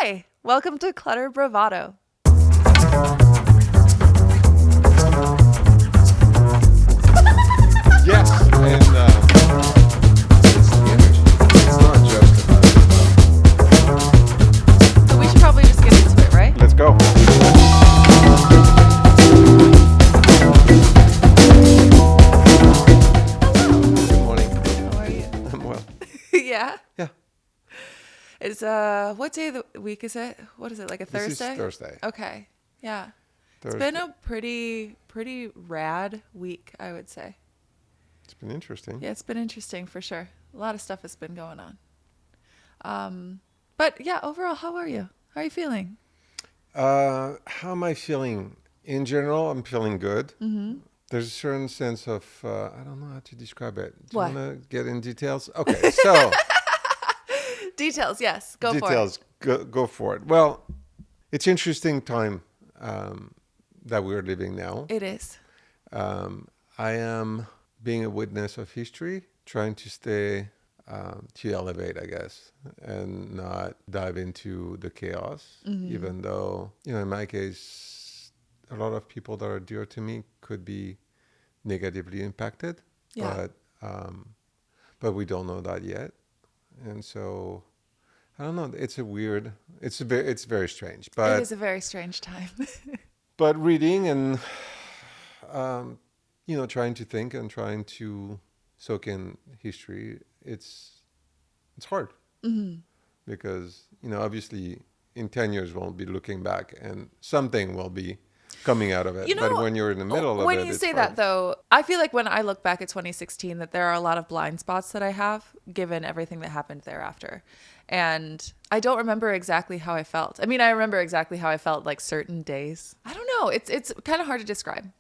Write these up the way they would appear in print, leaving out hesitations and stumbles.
Hi, welcome to Clutter Bravado. Yes, and it's the energy. It's not just about So we should probably just get into it, right? Let's go. Good morning. How are you? I'm well. Yeah. Yeah, It's what day of the week is it? What is it? Like a this Thursday? is Thursday. Okay. Yeah. It's Thursday. been a pretty rad week, I would say. It's been interesting. Yeah, it's been interesting for sure. A lot of stuff has been going on. But yeah, overall, how are you? How are you feeling? How am I feeling? In general, I'm feeling good. Mm-hmm. There's a certain sense of, I don't know how to describe it. Do you What? want to get in details? Okay, so Details, yes. Go for it. details, go for it. Well, it's interesting time that we're living now. It is. I am being a witness of history, trying to stay, to elevate, I guess, and not dive into the chaos, even though, in my case, a lot of people that are dear to me could be negatively impacted, Yeah. but we don't know that yet. And so, I don't know. It's very strange, It but is a very strange time. reading and um, trying to think and trying to soak in history, it's hard because obviously in 10 years we'll be looking back and something will be coming out of it. You But know, when you're in the middle of when it, you it's say hard. that though, I feel like when I look back at 2016 that there are a lot of blind spots that I have given everything that happened thereafter. And I don't remember exactly how I felt. I mean, I remember exactly how I felt like certain days. I don't know. It's kind of hard to describe.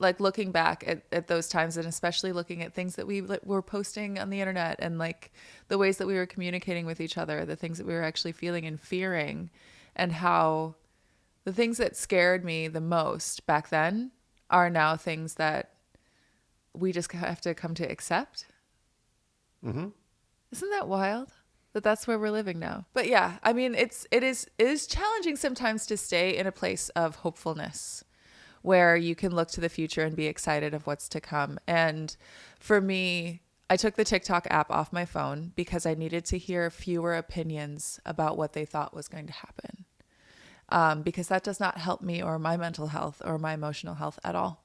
Like looking back at those times and especially looking at things that we were posting on the internet and like the ways that we were communicating with each other, the things that we were actually feeling and fearing, and how the things that scared me the most back then are now things that we just have to come to accept. Mm-hmm. Isn't that wild? That's where we're living now. But yeah, I mean, it is challenging sometimes to stay in a place of hopefulness where you can look to the future and be excited of what's to come. And for me, I took the TikTok app off my phone because I needed to hear fewer opinions about what they thought was going to happen. Because that does not help me or my mental health or my emotional health at all.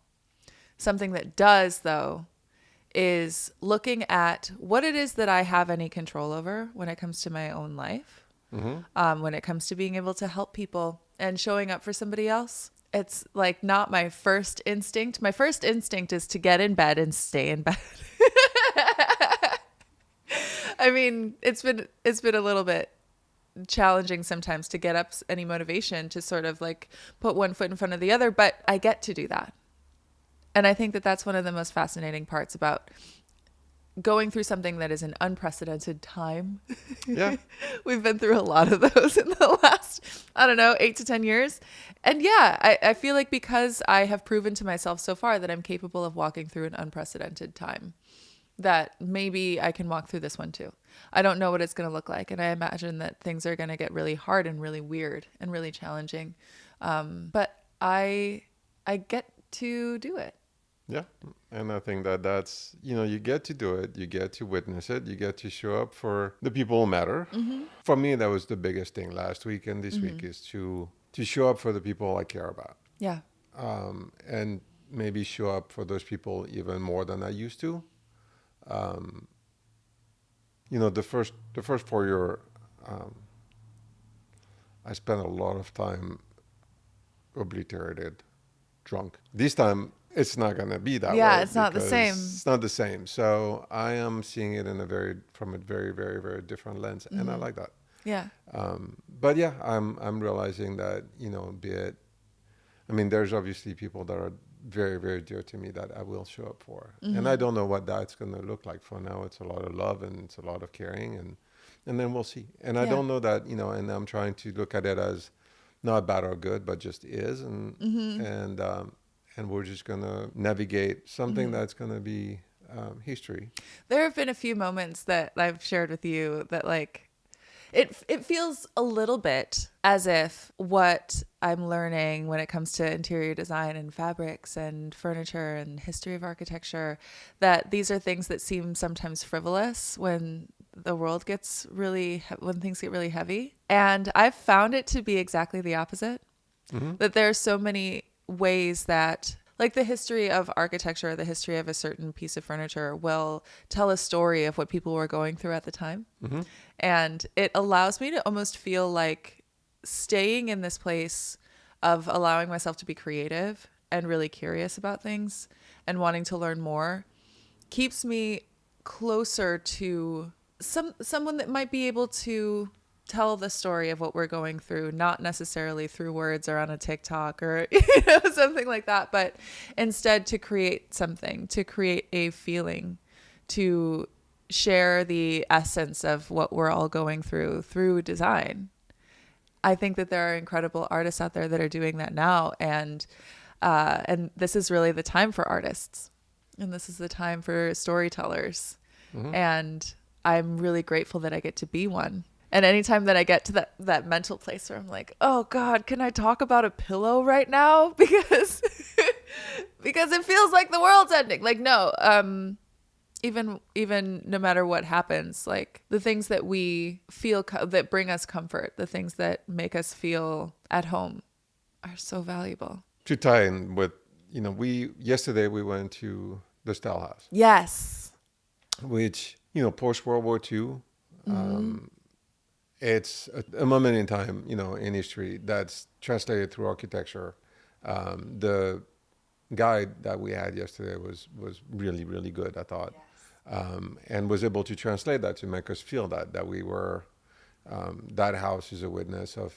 Something that does, though, is looking at what it is that I have any control over when it comes to my own life, when it comes to being able to help people and showing up for somebody else. It's like not my first instinct. My first instinct is to get in bed and stay in bed. I mean, it's been a little bit challenging sometimes to get up any motivation to sort of like put one foot in front of the other, but I get to do that. And I think that that's one of the most fascinating parts about going through something that is an unprecedented time. Yeah. We've been through a lot of those in the last, 8 to 10 years. And yeah, I feel like because I have proven to myself so far that I'm capable of walking through an unprecedented time, that maybe I can walk through this one too. I don't know what it's going to look like. And I imagine that things are going to get really hard and really weird and really challenging. But I get to do it. Yeah. And I think that's, you get to do it, you get to witness it, you get to show up for the people who matter. For me, that was the biggest thing last week and this week is to show up for the people I care about. Yeah. And maybe show up for those people even more than I used to. The first 4 years, I spent a lot of time obliterated, drunk. This time, it's not going to be that way. Yeah, it's not the because same. It's not the same. So I am seeing it from a very, very, very different lens, and I like that. Yeah. But yeah, I'm realizing that there's obviously people that are very, very dear to me that I will show up for, and I don't know what that's going to look like. For now, it's a lot of love and it's a lot of caring, and then we'll see. And I don't know that and I'm trying to look at it as not bad or good, but just is, and we're just going to navigate something that's going to be history. There have been a few moments that I've shared with you that like it feels a little bit as if what I'm learning when it comes to interior design and fabrics and furniture and history of architecture, that these are things that seem sometimes frivolous when the world gets when things get really heavy. And I've found it to be exactly the opposite. Mm-hmm. That there are so many ways that, like, the history of architecture, the history of a certain piece of furniture will tell a story of what people were going through at the time. Mm-hmm. And it allows me to almost feel like staying in this place of allowing myself to be creative and really curious about things and wanting to learn more keeps me closer to someone that might be able to tell the story of what we're going through, not necessarily through words or on a TikTok or something like that, but instead to create something, to create a feeling, to share the essence of what we're all going through design. I think that there are incredible artists out there that are doing that now, and this is really the time for artists, and this is the time for storytellers, Mm-hmm. and I'm really grateful that I get to be one. And anytime that I get to that mental place where I'm like, oh God, can I talk about a pillow right now? Because because it feels like the world's ending. Like, no, even no matter what happens, like the things that we feel that bring us comfort, the things that make us feel at home are so valuable. To tie in with, yesterday we went to the Style House. Yes. Which, post World War II, it's a moment in time, in history that's translated through architecture. The guide that we had yesterday was really, really good, I thought. Yes. And was able to translate that to make us feel that we were, that house is a witness of,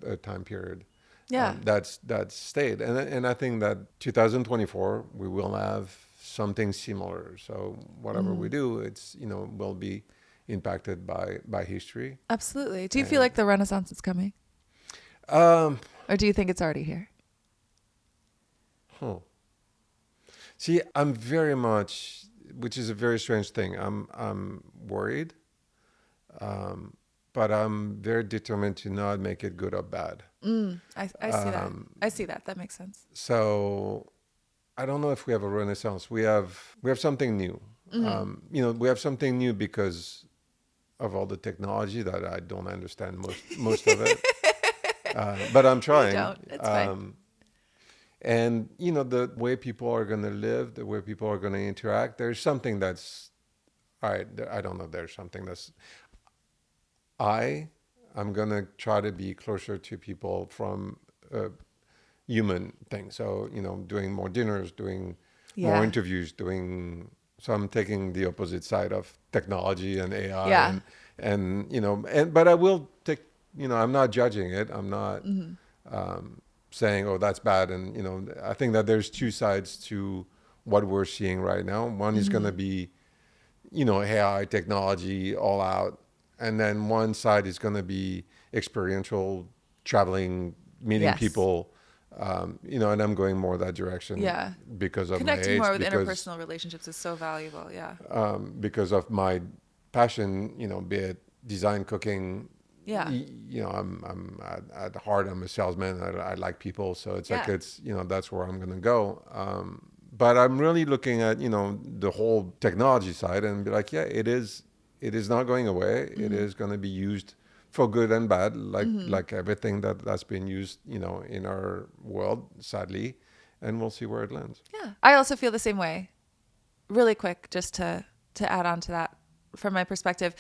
a time period. Yeah. That's stayed. And I think that 2024, we will have something similar. So whatever we do, it's, will be impacted by history. Absolutely. Do you feel like the Renaissance is coming? Or do you think it's already here? See, I'm very much, which is a very strange thing. I'm worried, but I'm very determined to not make it good or bad. I see that. I see that. That makes sense. So I don't know if we have a renaissance. We have something new. We have something new because of all the technology that I don't understand most of it. But I'm trying. You don't. It's fine. And the way people are going to live, the way people are going to interact, there's something that's all right. I don't know. There's something that's I'm going to try to be closer to people from a human thing. So, doing more dinners, doing more interviews, so I'm taking the opposite side of technology and AI but I will take, I'm not judging it. I'm not saying, oh, that's bad. And, I think that there's two sides to what we're seeing right now. One is going to be, AI technology all out. And then one side is going to be experiential, traveling, meeting people, and I'm going more that direction. Yeah. Because of connecting my age. More with interpersonal relationships is so valuable. Yeah. Because of my passion, be it design, cooking. Yeah. I'm at heart, I'm a salesman. I like people. So it's like, it's, that's where I'm going to go. But I'm really looking at, the whole technology side and be like, it is not going away. It is going to be used for good and bad, like everything that's been used, in our world, sadly, and we'll see where it lands. Yeah. I also feel the same way. Really quick, just to add on to that from my perspective,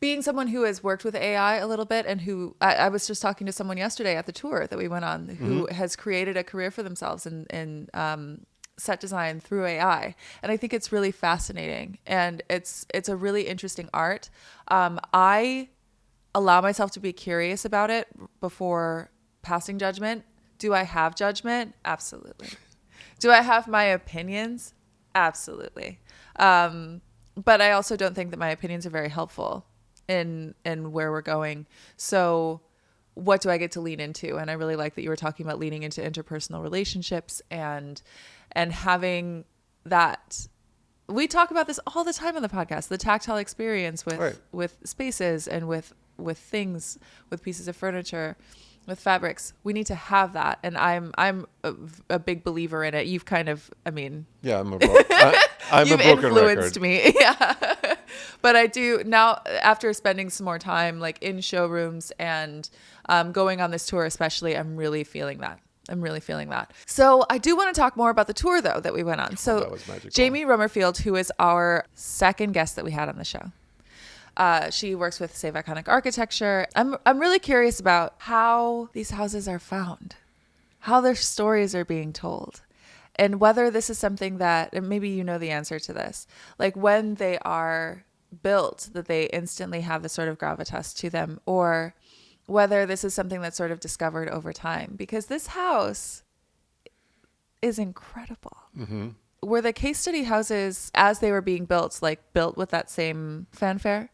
being someone who has worked with AI a little bit and who I was just talking to someone yesterday at the tour that we went on who has created a career for themselves in set design through AI. And I think it's really fascinating and it's a really interesting art. I allow myself to be curious about it before passing judgment. Do I have judgment? Absolutely. Do I have my opinions? Absolutely. But I also don't think that my opinions are very helpful in where we're going. So what do I get to lean into? And I really like that you were talking about leaning into interpersonal relationships and having that. We talk about this all the time on the podcast, the tactile experience with spaces and with with things, with pieces of furniture, with fabrics. We need to have that. And I'm a big believer in it. You've kind of, I mean, Yeah, I'm I'm you've a broken influenced record. me. Yeah. But I do now, after spending some more time like in showrooms and going on this tour, especially, I'm really feeling that. I'm really feeling that. So I do want to talk more about the tour though that we went on. So that was magical. Jamie Rummerfield, who is our second guest that we had on the show. She works with Save Iconic Architecture. I'm really curious about how these houses are found, how their stories are being told, and whether this is something that, and maybe you know the answer to this, like when they are built, that they instantly have this sort of gravitas to them, or whether this is something that's sort of discovered over time. Because this house is incredible. Mm-hmm. Were the case study houses, as they were being built, like built with that same fanfare?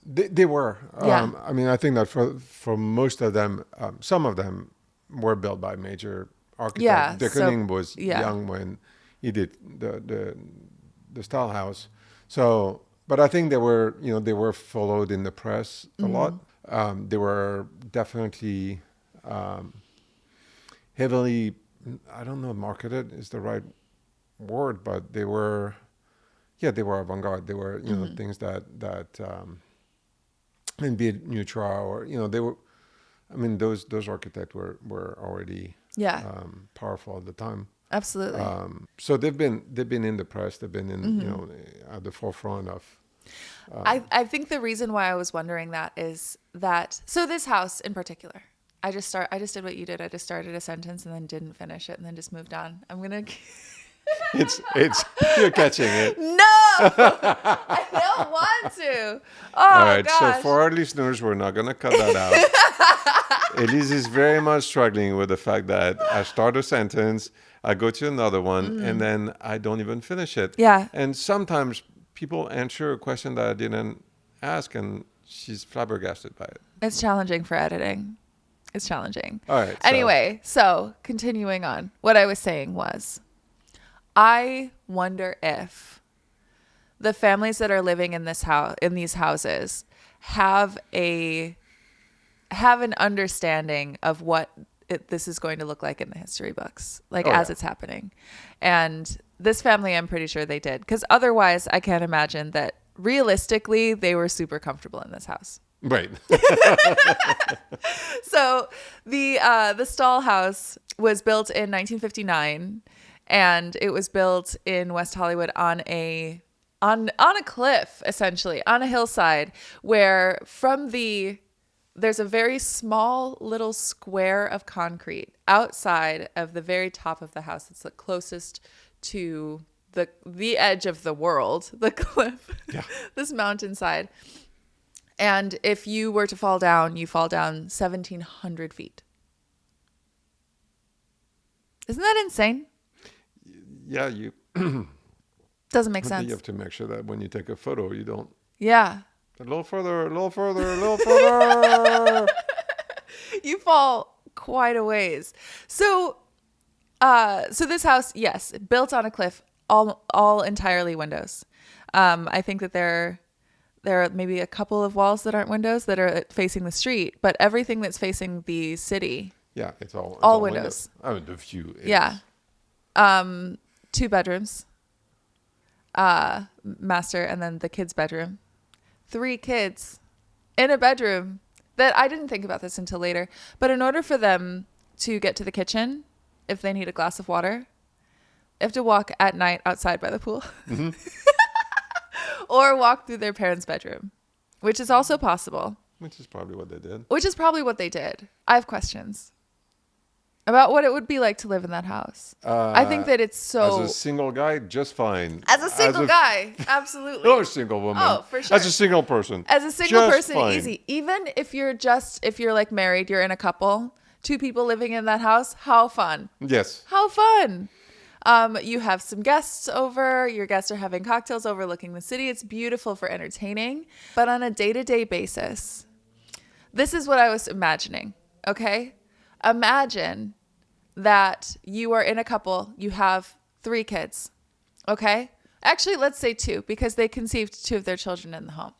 They were. Yeah. I mean, I think that for most of them, some of them were built by major architects. Yeah, De so- Kooning was yeah. young when he did the style house. So, but I think they were followed in the press a lot. They were definitely heavily, I don't know, marketed is the right word, but they were avant-garde. They were, things that and be it neutral or, they were, I mean, those architects were already Yeah. Powerful at the time. Absolutely. So they've been in the press. They've been in, at the forefront of. I think the reason why I was wondering that is that, so this house in particular, I just did what you did. I just started a sentence and then didn't finish it and then just moved on. I'm going to. It's you're catching it. No, I don't want to. Oh, All right. gosh. So for our listeners, we're not going to cut that out. Elyse is very much struggling with the fact that I start a sentence, I go to another one, and then I don't even finish it. Yeah. And sometimes people answer a question that I didn't ask, and she's flabbergasted by it. It's challenging for editing. It's challenging. All right. Anyway, so continuing on, what I was saying was, I wonder if the families that are living in this house, in these houses, have an understanding of what this is going to look like in the history books, like as it's happening. And this family, I'm pretty sure they did, because otherwise I can't imagine that realistically they were super comfortable in this house. Right. So the Stahl house was built in 1959, and it was built in West Hollywood on a cliff, essentially on a hillside, where there's a very small little square of concrete outside of the very top of the house. It's the closest to the edge of the world, the cliff, this mountainside. And if you were to fall down, you fall down 1,700 feet. Isn't that insane? Yeah, you Doesn't make sense. You have to make sure that when you take a photo, you don't. Yeah. A little further, a little further, a little further. You fall quite a ways. So this house, yes, built on a cliff, all entirely windows. I think that there are maybe a couple of walls that aren't windows that are facing the street, but everything that's facing the city. Yeah, it's all windows. I mean, the view is. Yeah. 2 bedrooms, master, and then the kids' bedroom. 3 kids in a bedroom that I didn't think about this until later. But in order for them to get to the kitchen, if they need a glass of water, they have to walk at night outside by the pool. Mm-hmm. Or walk through their parents' bedroom, which is also possible. Which is probably what they did. I have questions about what it would be like to live in that house. I think that it's so... As a single guy, just fine. As a single guy, absolutely. Or a single woman. Oh, for sure. As a single person. As a single just person, fine. easy. Even if you're like married, you're in a couple, 2 people living in that house, how fun. Yes. How fun. You have some guests over, your guests are having cocktails overlooking the city. It's beautiful for entertaining. But on a day-to-day basis, this is what I was imagining, okay? Imagine that you are in a couple, you have 3 kids, okay? Actually, let's say 2, because they conceived 2 of their children in the home.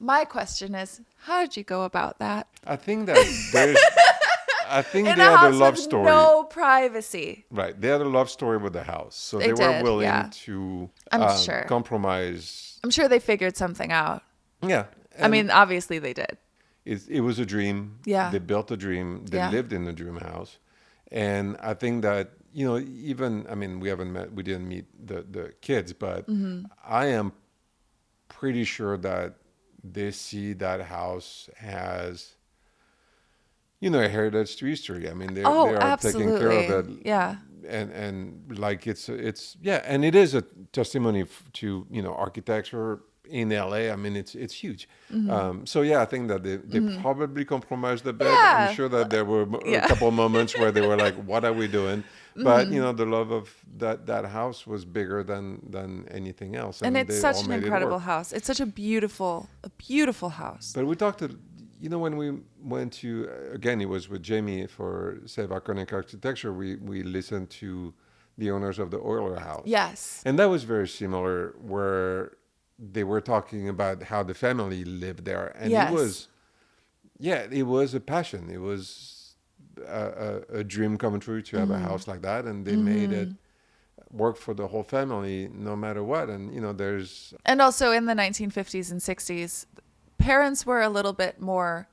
My question is, how did you go about that? I think that there's. I think In they a had a house love with story. no privacy. Right. They had a love story with the house. So They they were did, willing yeah. to I'm sure. compromise. I'm sure they figured something out. Yeah. I mean, obviously they did. It was a dream. Yeah. They built a dream. They Yeah. lived in a dream house. And I think that, even, I mean, we didn't meet the kids, but I am pretty sure that they see that house as, a heritage to history. I mean, they are taking care of it. Absolutely. Yeah. And like it's yeah, and it is a testimony to architecture in LA. I mean, it's huge. So yeah, I think that they probably compromised a bit. I'm Yeah. sure that there were a Yeah. couple of moments where they were like, "What are we doing?" But the love of that house was bigger than anything else, And it's they such all an made it incredible work. house. It's such a beautiful house. But we talked to, when we went to, again, it was with Jamie for Save Iconic Architecture, we listened to the owners of the Euler house. Yes. And that was very similar, where they were talking about how the family lived there. And Yes. it was a passion. It was a dream come true to have a house like that. And they made it work for the whole family no matter what. And, there's... And also in the 1950s and 60s, parents were a little bit more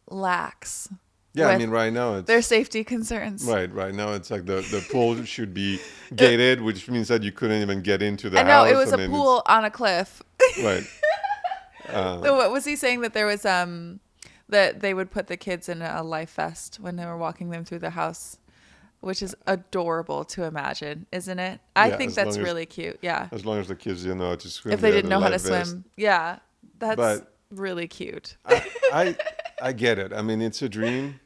lax. Yeah, I mean, right now it's... their safety concerns. Right now it's like the pool should be gated, which means that you couldn't even get into the I know, house. it was a pool on a cliff. Right. So what was he saying, that there was that they would put the kids in a life vest when they were walking them through the house, which is adorable to imagine, isn't it? I think that's really cute. Yeah. As long as the kids didn't know how to swim. If they didn't know how to swim. Yeah. That's really cute. I get it. I mean, it's a dream,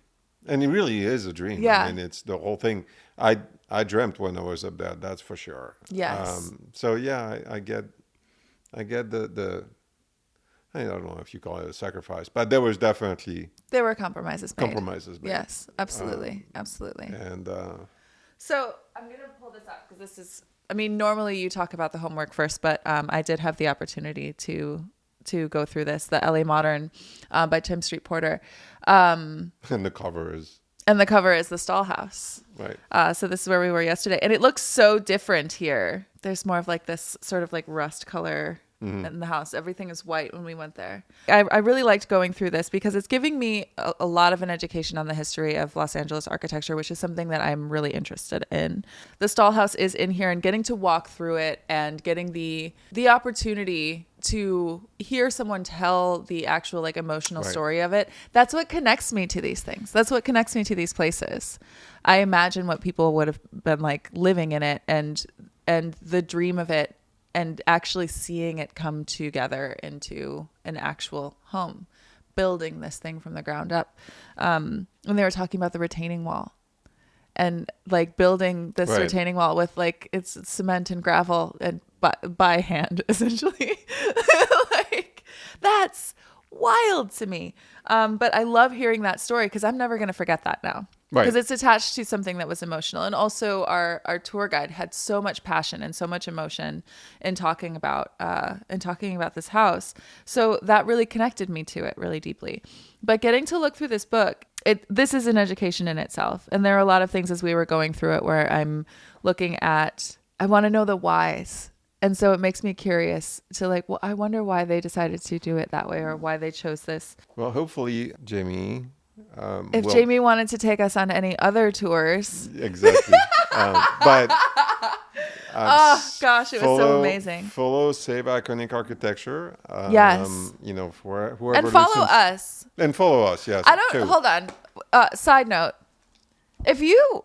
and it really is a dream. Yeah. I mean, it's the whole thing. I dreamt when I was up there, that's for sure. Yes. So yeah, I get the I don't know if you call it a sacrifice, but there was definitely compromises made. Yes, absolutely. Absolutely. And so I'm going to pull this up because this is, I mean, normally you talk about the homework first, but I did have the opportunity to go through this, the LA Modern by Tim Street Porter. and the cover is the stall house. Right. So this is where we were yesterday. And it looks so different here. There's more of like this sort of like rust color in the house. Everything is white when we went there. I really liked going through this because it's giving me a lot of an education on the history of Los Angeles architecture, which is something that I'm really interested in. The stall house is in here, and getting to walk through it and getting the opportunity to hear someone tell the actual like emotional story of it. That's what connects me to these things. That's what connects me to these places. I imagine what people would have been like living in it, and the dream of it, and actually seeing it come together into an actual home, building this thing from the ground up. When they were talking about the retaining wall, and like building this retaining wall with like it's cement and gravel and by hand, essentially. Like, that's wild to me. But I love hearing that story because I'm never going to forget that now. Because it's attached to something that was emotional. And also our tour guide had so much passion and so much emotion in talking about this house. So that really connected me to it really deeply. But getting to look through this book, this is an education in itself. And there are a lot of things as we were going through it where I'm looking at, I want to know the whys. And so it makes me curious to like, well, I wonder why they decided to do it that way or why they chose this. Well, hopefully, Jamie... if Jamie wanted to take us on any other tours. Exactly. But... oh, gosh, it was so amazing. Follow Save Iconic Architecture. Yes. For whoever and follow listens. us. And follow us, yes. Hold on. Side note. If you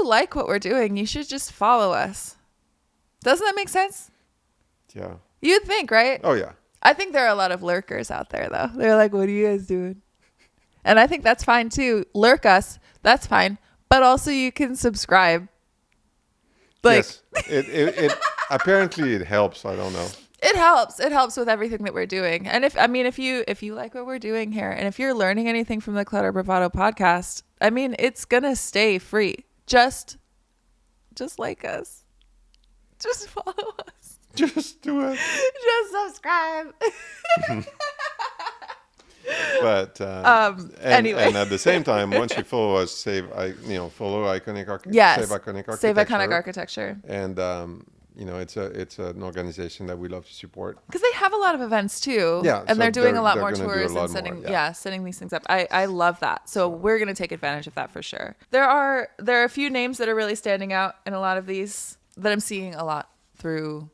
like what we're doing, you should just follow us. Doesn't that make sense? Yeah. You'd think, right? Oh, yeah. I think there are a lot of lurkers out there, though. They're like, what are you guys doing? And I think that's fine, too. Lurk us. That's fine. But also you can subscribe. Like, yes. It apparently it helps. I don't know. It helps. It helps with everything that we're doing. And if you like what we're doing here, and if you're learning anything from the Clutter Bravado podcast, I mean, it's going to stay free. Just like us. Just follow us. Just do it. Just subscribe. But Anyway. and at the same time, once you follow us, follow Yes. Save Iconic Architecture. Save Iconic Architecture. And it's an organization that we love to support. Because they have a lot of events too. Yeah, and so they're doing a lot they're more gonna do a tours lot and setting more, setting these things up. I love that. So we're gonna take advantage of that for sure. There are a few names that are really standing out in a lot of these that I'm seeing a lot through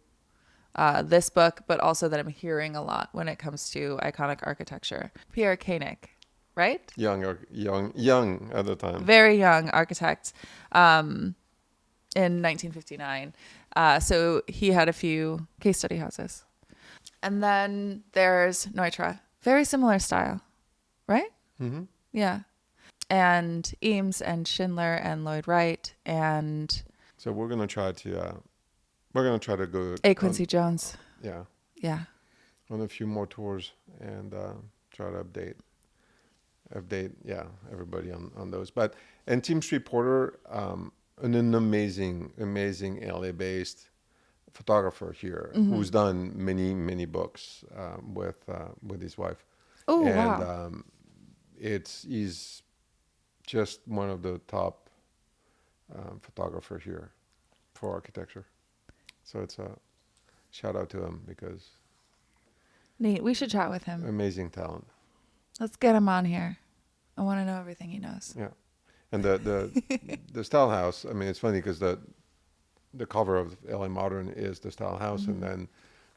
this book, but also that I'm hearing a lot when it comes to iconic architecture. Pierre Koenig, right? Young at the time. Very young architect in 1959. So he had a few case study houses. And then there's Neutra. Very similar style, right? Mm-hmm. Yeah. And Eames and Schindler and Lloyd Wright and... So we're going to try to go... A. Quincy Jones. Yeah. Yeah. On a few more tours and try to update everybody on those. And Tim Street Porter, an amazing LA-based photographer here who's done many books with his wife. Oh, and wow. He's just one of the top photographer here for architecture. So it's a shout out to him because Neat. We should chat with him. amazing talent. Let's get him on here. I want to know everything he knows. Yeah. And the Style House, I mean, it's funny because the cover of LA Modern is the Style House, and then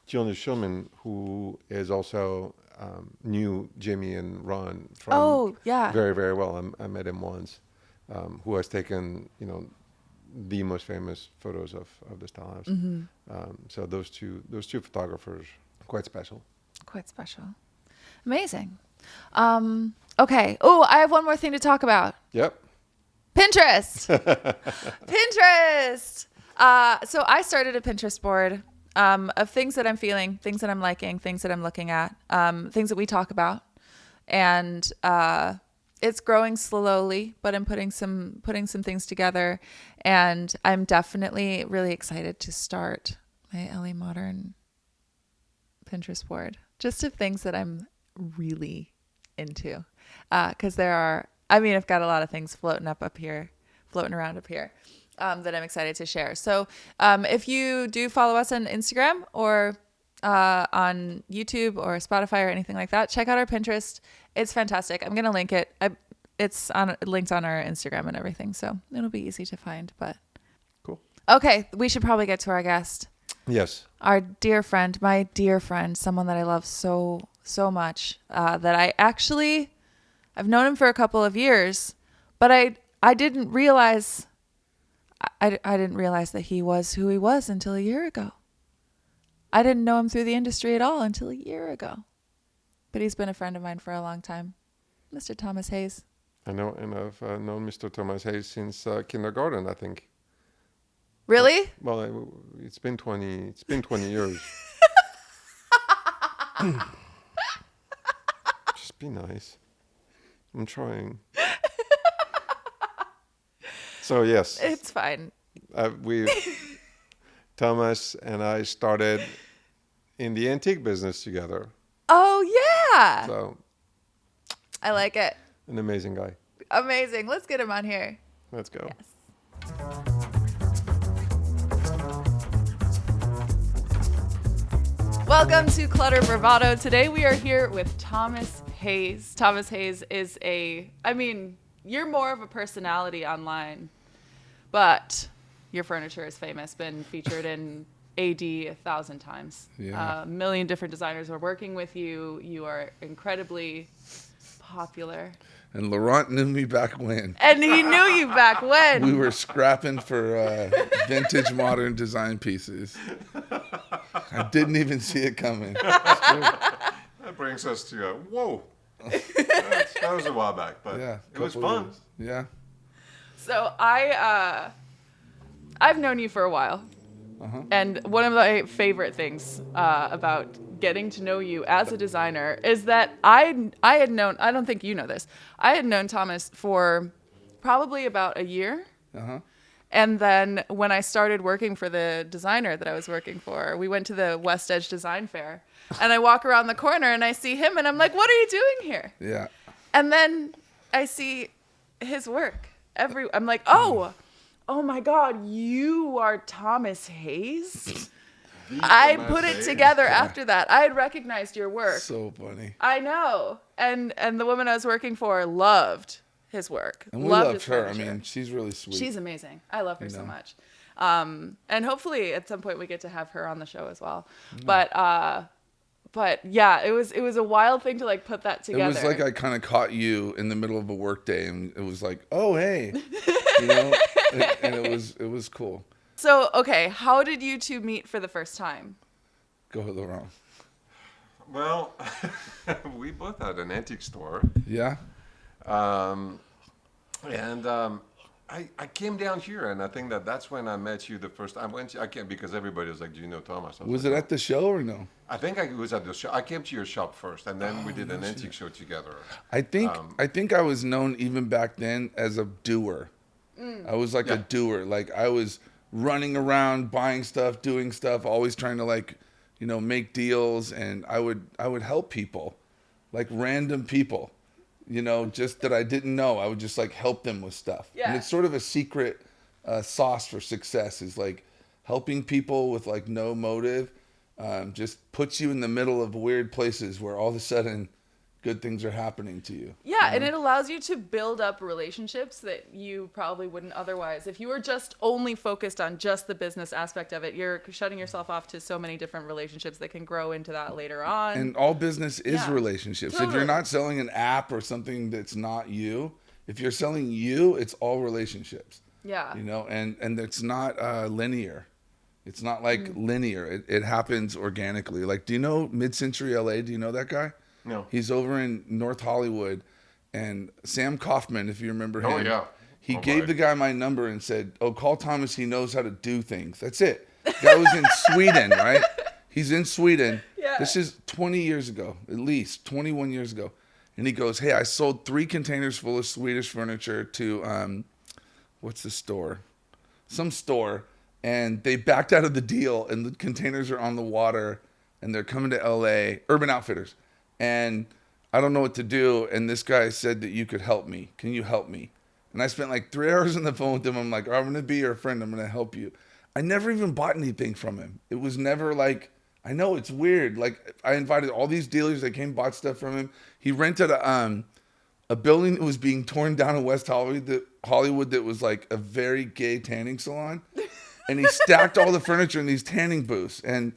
Jonas Schulman, who is also knew Jimmy and Ron from very, very well. I met him once, who has taken, the most famous photos of the Style House. So those two photographers, quite special. Quite special. Amazing. Okay. Oh, I have one more thing to talk about. Yep. Pinterest. Pinterest. So I started a Pinterest board of things that I'm feeling, things that I'm liking, things that I'm looking at, things that we talk about. And it's growing slowly, but I'm putting some things together. And I'm definitely really excited to start my LA Modern Pinterest board. Just of things that I'm really into. Because I've got a lot of things floating around up here that I'm excited to share. So if you do follow us on Instagram or on YouTube or Spotify or anything like that, check out our Pinterest. It's fantastic. I'm going to link it. It's linked on our Instagram and everything, so it'll be easy to find. But cool. Okay, we should probably get to our guest. Yes. Our dear friend, my dear friend, someone that I love so much, that I've known him for a couple of years, but I didn't realize I didn't realize that he was who he was until a year ago. I didn't know him through the industry at all until a year ago. But he's been a friend of mine for a long time. Mr. Thomas Hayes. I know, and I've known Mr. Thomas Hayes since kindergarten, I think. Really? Well, it's been 20 years. Just be nice. I'm trying. So yes. It's fine. Thomas and I started in the antique business together. Oh yeah. So I like it. an amazing guy. Amazing. Let's get him on here. Let's go. Yes. Welcome to Clutter Bravado. Today we are here with Thomas Hayes. Thomas Hayes is you're more of a personality online, but your furniture is famous, been featured in AD 1,000 times. Yeah. A million different designers are working with you. You are incredibly popular. And Laurent knew me back when. And he knew you back when. We were scrapping for vintage modern design pieces. I didn't even see it coming. That brings us to whoa. That was a while back, but Yeah, it was couple fun. years. Yeah. So I've known you for a while. Uh-huh. And one of my favorite things about getting to know you as a designer is that I had known, I don't think you know this, I had known Thomas for probably about a year. Uh-huh. And then when I started working for the designer that I was working for, we went to the West Edge Design Fair. And I walk around the corner and I see him and I'm like, what are you doing here? Yeah. And then I see his work. I'm like, oh my God, you are Thomas Hayes? I put it together after that. I had recognized your work. So funny. I know. And the woman I was working for loved his work. And we loved loved his her. furniture. I mean, she's really sweet. She's amazing. I love her so much. And hopefully at some point we get to have her on the show as well. But yeah, it was a wild thing to like put that together. It was like I kind of caught you in the middle of a work day, and it was like, oh hey, and it was cool. So okay, how did you two meet for the first time? Go Laurent. Well, we both had an antique store. Yeah. I came down here, and I think that's when I met you the first time. I came because everybody was like, "Do you know Thomas?" Was it at the show or no? I think I was at the show. I came to your shop first, and then we did an antique show together. I think I was known even back then as a doer. I was like a doer. Like I was running around, buying stuff, doing stuff, always trying to like, make deals, and I would help people, like random people. Just that I didn't know. I would just like help them with stuff. Yeah. And it's sort of a secret sauce for success is like helping people with like no motive just puts you in the middle of weird places where all of a sudden good things are happening to you. Yeah, and it allows you to build up relationships that you probably wouldn't otherwise. If you were just only focused on just the business aspect of it, you're shutting yourself off to so many different relationships that can grow into that later on. And all business is relationships. Totally. If you're not selling an app or something that's not you, if you're selling you, it's all relationships. Yeah. And it's not linear. It's not like linear. It happens organically. Like, do you know Mid-Century LA? Do you know that guy? No. He's over in North Hollywood, and Sam Kaufman, if you remember him. Oh yeah. He gave the guy my number and said, "Oh, call Thomas. He knows how to do things." That's it. The guy was in Sweden, right? He's in Sweden. Yeah. This is 20 years ago, at least 21 years ago. And he goes, "Hey, I sold 3 containers full of Swedish furniture to what's the store? Some store, and they backed out of the deal, and the containers are on the water, and they're coming to LA, Urban Outfitters. And I don't know what to do. And this guy said that you could help me. Can you help me?" And I spent like 3 hours on the phone with him. I'm like, "I'm going to be your friend. I'm going to help you." I never even bought anything from him. It was never like, I know it's weird. Like I invited all these dealers that came, bought stuff from him. He rented a building that was being torn down in West Hollywood that was like a very gay tanning salon. And he stacked all the furniture in these tanning booths. And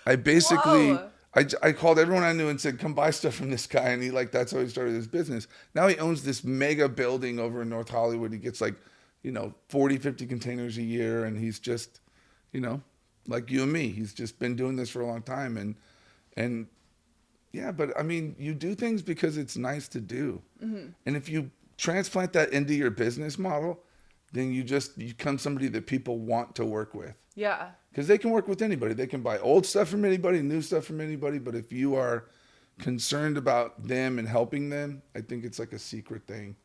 I basically... Whoa. I called everyone I knew and said, "Come buy stuff from this guy." And that's how he started his business. Now he owns this mega building over in North Hollywood. He gets 40, 50 containers a year. And he's just, like you and me, he's just been doing this for a long time. And yeah, but I mean, you do things because it's nice to do. Mm-hmm. And if you transplant that into your business model, then you become somebody that people want to work with. Yeah. Because they can work with anybody. They can buy old stuff from anybody, new stuff from anybody. But if you are concerned about them and helping them, I think it's like a secret thing.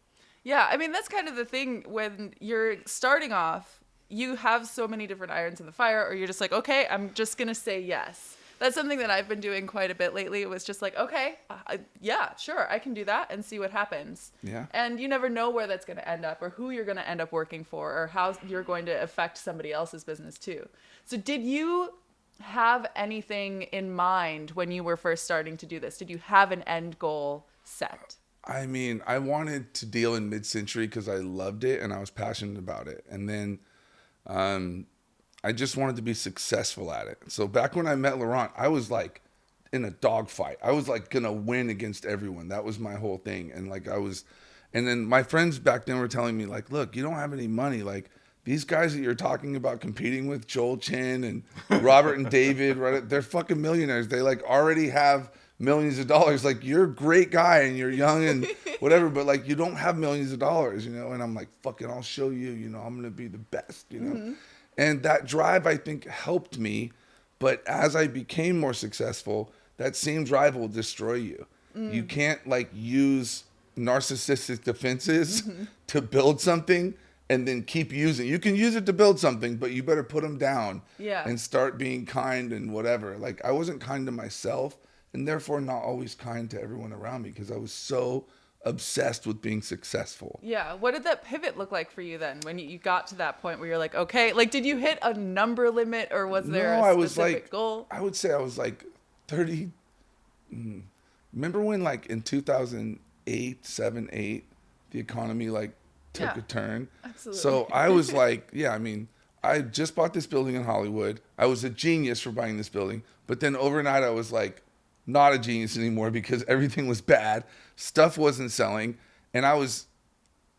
Yeah. I mean, that's kind of the thing when you're starting off, you have so many different irons in the fire, or you're just like, okay, I'm just going to say yes. That's something that I've been doing quite a bit lately. It was just like, okay, yeah, sure, I can do that and see what happens. Yeah. And you never know where that's going to end up or who you're going to end up working for or how you're going to affect somebody else's business too. So did you have anything in mind when you were first starting to do this? Did you have an end goal set? I mean, I wanted to deal in Mid-Century because I loved it and I was passionate about it. And then I just wanted to be successful at it. So back when I met Laurent, I was like in a dogfight. I was like gonna win against everyone. That was my whole thing. And and then my friends back then were telling me like, "Look, you don't have any money. Like these guys that you're talking about competing with, Joel Chin and Robert and David, right? They're fucking millionaires. They like already have millions of dollars. Like you're a great guy and you're young and whatever, but like you don't have millions of dollars, And I'm like, fuck it, I'll show you. I'm gonna be the best, Mm-hmm. And that drive, I think, helped me. But as I became more successful, that same drive will destroy you. You can't use narcissistic defenses to build something and then keep using. You can use it to build something, but you better put them down and start being kind and whatever. Like, I wasn't kind to myself, and therefore not always kind to everyone around me because I was so obsessed with being successful. Yeah. What did that pivot look like for you then when you got to that point where you're like, okay, like, did you hit a number limit or was there a specific goal? I would say I was like 30. Remember when, like, in 2008, 7, 8, the economy, like, took a turn? Absolutely. So I was like, I just bought this building in Hollywood. I was a genius for buying this building. But then overnight I was like, not a genius anymore because everything was bad. Stuff wasn't selling. And I was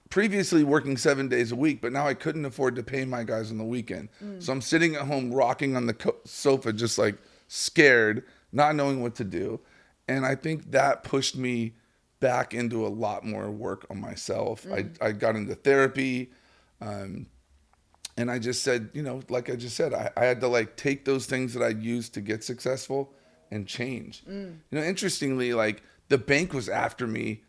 previously working 7 days a week, but now I couldn't afford to pay my guys on the weekend. So I'm sitting at home rocking on the sofa, just like scared, not knowing what to do. And I think that pushed me back into a lot more work on myself. I got into therapy. And I just said, like I just said, I had to like take those things that I used to get successful and change. Interestingly, like the bank was after me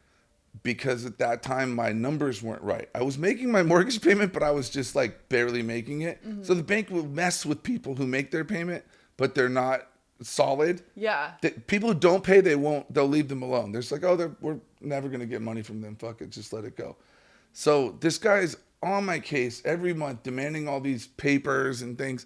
because at that time my numbers weren't right. I was making my mortgage payment, but I was just like barely making it. So the bank will mess with people who make their payment, but they're not solid. Yeah. People who don't pay, they'll leave them alone. They're just like, we're never going to get money from them. Fuck it. Just let it go. So this guy's on my case every month, demanding all these papers and things.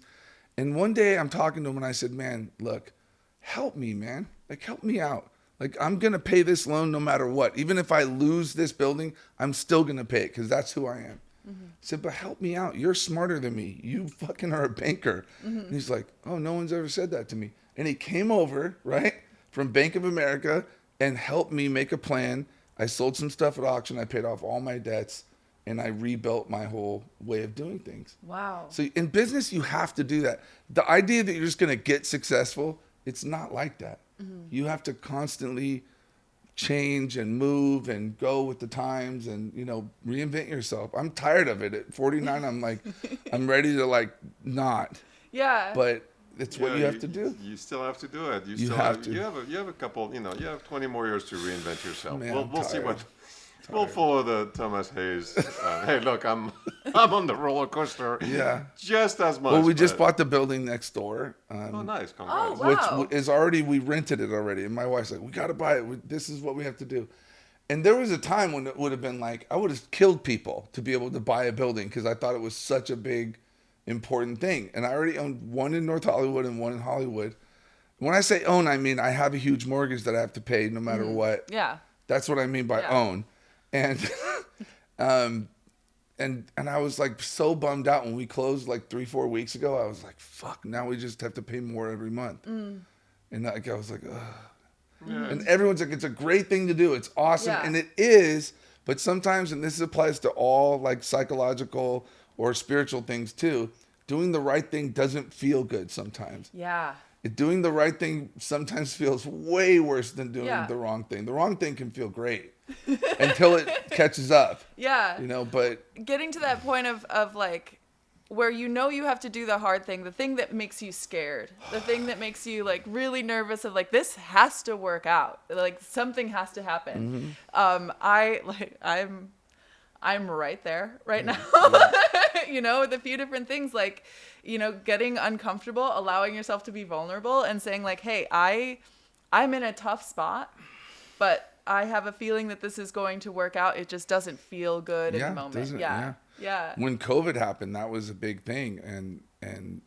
And one day I'm talking to him and I said, man, look, help me, man. Like, help me out. Like, I'm going to pay this loan no matter what. Even if I lose this building, I'm still going to pay it because that's who I am. I said, but help me out. You're smarter than me. You fucking are a banker. And he's like, oh, no one's ever said that to me. And he came over, right, from Bank of America and helped me make a plan. I sold some stuff at auction. I paid off all my debts. And I rebuilt my whole way of doing things. Wow. So in business, you have to do that. The idea that you're just going to get successful, it's not like that. You have to constantly change and move and go with the times and, reinvent yourself. I'm tired of it. At 49, I'm like, I'm ready to like not. Yeah. But it's what you have to do. You still have to do it. You have to. You have a couple. You have 20 more years to reinvent yourself. Man, we'll see what. Tired. We'll follow the Thomas Hayes. Hey, look, I'm on the roller coaster. Yeah. Just as much. Well, we just bought the building next door. Oh, nice. Congrats. Oh, wow. Which is already, we rented it already. And my wife's like, we got to buy it. This is what we have to do. And there was a time when it would have been like, I would have killed people to be able to buy a building because I thought it was such a big, important thing. And I already owned one in North Hollywood and one in Hollywood. When I say own, I mean I have a huge mortgage that I have to pay no matter what. Yeah. That's what I mean by own. And and I was like so bummed out when we closed like 3-4 weeks ago. I was like, fuck, now we just have to pay more every month. And like, I was like, ugh. Yeah. And everyone's like, it's a great thing to do. It's awesome. Yeah. And it is. But sometimes, and this applies to all like psychological or spiritual things too, doing the right thing doesn't feel good sometimes. Yeah. Doing the right thing sometimes feels way worse than doing the wrong thing. The wrong thing can feel great until it catches up. Yeah. But getting to that point of like where you have to do the hard thing, the thing that makes you scared, the thing that makes you like really nervous of like, this has to work out. Like something has to happen. I'm right there right now, with a few different things like, getting uncomfortable, allowing yourself to be vulnerable and saying like, hey, I'm in a tough spot, but I have a feeling that this is going to work out. It just doesn't feel good in the moment. Yeah. When COVID happened, that was a big thing. And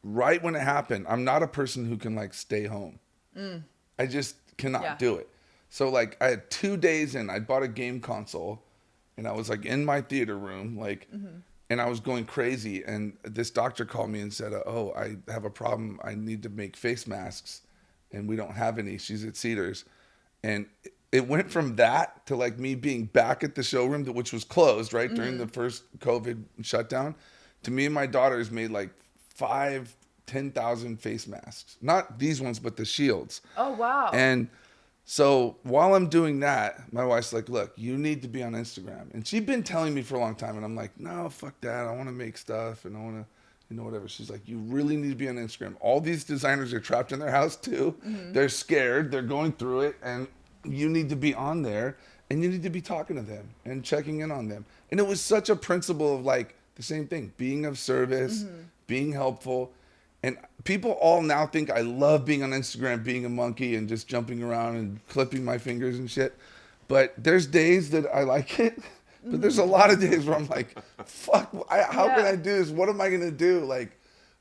right when it happened, I'm not a person who can like stay home. I just cannot do it. So like I had 2 days in, I bought a game console and I was like in my theater room, like, and I was going crazy. And this doctor called me and said, oh, I have a problem. I need to make face masks and we don't have any. She's at Cedars. And it went from that to like me being back at the showroom, which was closed, right, during the first COVID shutdown, to me and my daughters made like 10,000 face masks. Not these ones, but the shields. Oh, wow. And so while I'm doing that, my wife's like, look, you need to be on Instagram. And she'd been telling me for a long time. And I'm like, no, fuck that. I want to make stuff and I want to, whatever. She's like, you really need to be on Instagram. All these designers are trapped in their house too. They're scared. They're going through it. And you need to be on there and you need to be talking to them and checking in on them. And it was such a principle of like the same thing, being of service, being helpful. And people all now think I love being on Instagram, being a monkey and just jumping around and clipping my fingers and shit. But there's days that I like it. But there's a lot of days where I'm like, fuck, how can I do this? What am I going to do? Like,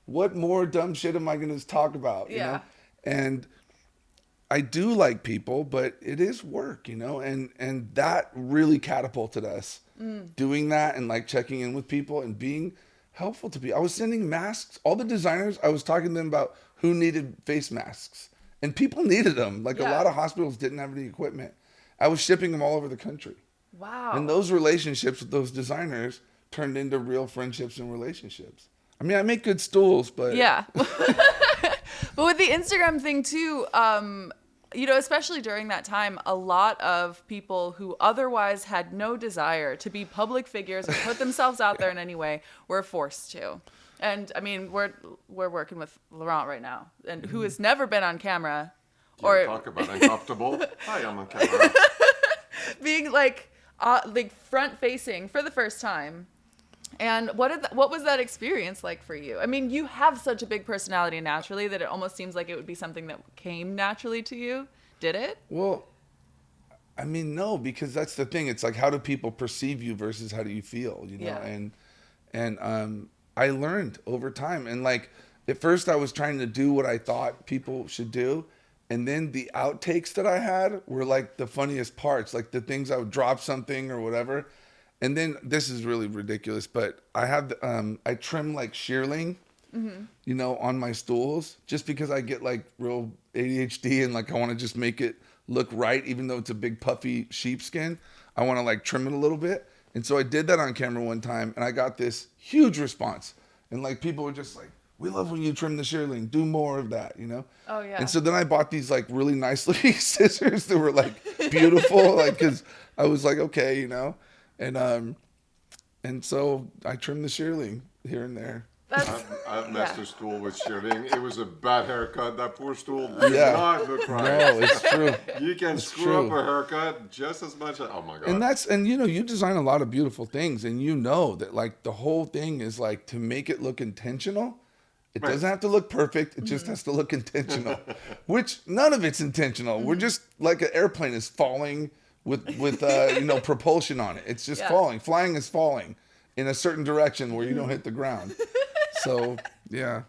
what more dumb shit am I going to talk about? You know? And I do like people, but it is work, you know? And that really catapulted us doing that and like checking in with people and being helpful to people. I was sending masks. All the designers, I was talking to them about who needed face masks. And people needed them. Like a lot of hospitals didn't have any equipment. I was shipping them all over the country. Wow. And those relationships with those designers turned into real friendships and relationships. I mean, I make good stools, but... Yeah. But with the Instagram thing too, you know, especially during that time, a lot of people who otherwise had no desire to be public figures or put themselves out there in any way were forced to. And I mean, we're working with Laurent right now, and who has never been on camera, or talk about uncomfortable. Hi, I'm on camera. being like front facing for the first time. And what was that experience like for you? I mean, you have such a big personality naturally that it almost seems like it would be something that came naturally to you. Did it? Well, I mean, no, because that's the thing. It's like, how do people perceive you versus how do you feel, you know? Yeah. And I learned over time. And like, at first I was trying to do what I thought people should do. And then the outtakes that I had were like the funniest parts, like the things I would drop something or whatever. And then this is really ridiculous, but I have I trim like shearling, you know, on my stools just because I get like real ADHD and like I want to just make it look right, even though it's a big puffy sheepskin. I want to like trim it a little bit. And so I did that on camera one time and I got this huge response. And like people were just like, we love when you trim the shearling, do more of that, you know? Oh, yeah. And so then I bought these like really nice looking scissors that were like beautiful, like, cause I was like, okay, you know? And so I trimmed the shearling here and there. I've messed a stool with shearling. It was a bad haircut. That poor stool did not look right. No, it's true. You can screw up a haircut just as much as, oh my God. And you know, you design a lot of beautiful things and you know that like the whole thing is like to make it look intentional. It doesn't have to look perfect. It just has to look intentional, which none of it's intentional. We're just like an airplane is falling with you know, propulsion on it. It's just falling. Flying is falling in a certain direction where you don't hit the ground. So yeah,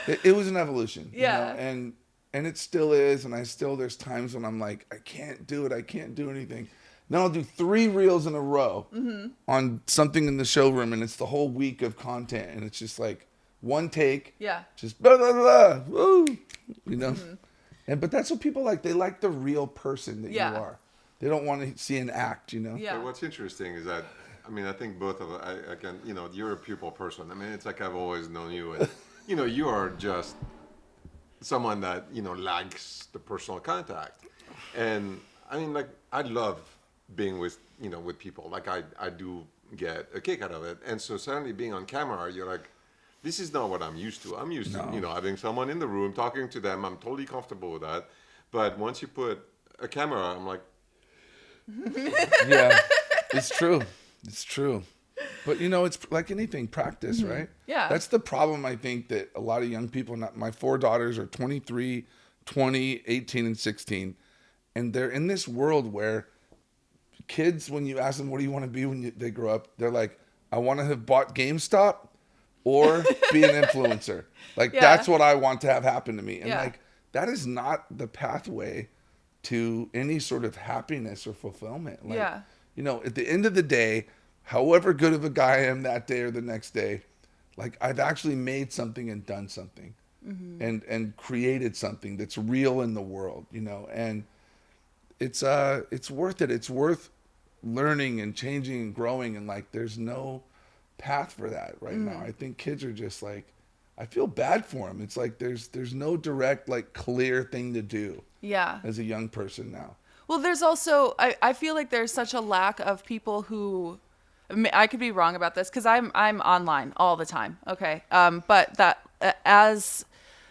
it was an evolution. Yeah. You know? And it still is. And there's times when I'm like, I can't do it. I can't do anything. Then I'll do 3 reels in a row on something in the showroom. And it's the whole week of content. And it's just like one take. Yeah. Just blah, blah, blah, woo, you know? But that's what people like. They like the real person that you are. They don't want to see an act, you know? Yeah. But what's interesting is that, I mean, I think both of us, again, you know, you're a people person. I mean, it's like I've always known you. And, you know, you are just someone that, you know, likes the personal contact. And, I mean, like, I love being with, you know, with people. Like, I do get a kick out of it. And so suddenly being on camera, you're like, this is not what I'm used to. I'm used to, you know, having someone in the room, talking to them. I'm totally comfortable with that. But once you put a camera, I'm like, yeah, it's true. It's true. But, you know, it's like anything, practice, right? Yeah. That's the problem, I think, that a lot of young people, my 4 daughters are 23, 20, 18, and 16. And they're in this world where kids, when you ask them, what do you want to be when they grow up? They're like, I want to have bought GameStop or be an influencer. Like, that's what I want to have happen to me. And, like, that is not the pathway to any sort of happiness or fulfillment. Like, you know, at the end of the day, however good of a guy I am that day or the next day, like I've actually made something and done something and created something that's real in the world, you know, and it's worth it. It's worth learning and changing and growing. And like, there's no path for that right now. I think kids are just like, I feel bad for them. It's like, there's no direct, like clear thing to do. Yeah. As a young person now. Well, there's also, I feel like there's such a lack of people who, I could be wrong about this because I'm online all the time. Okay. But that as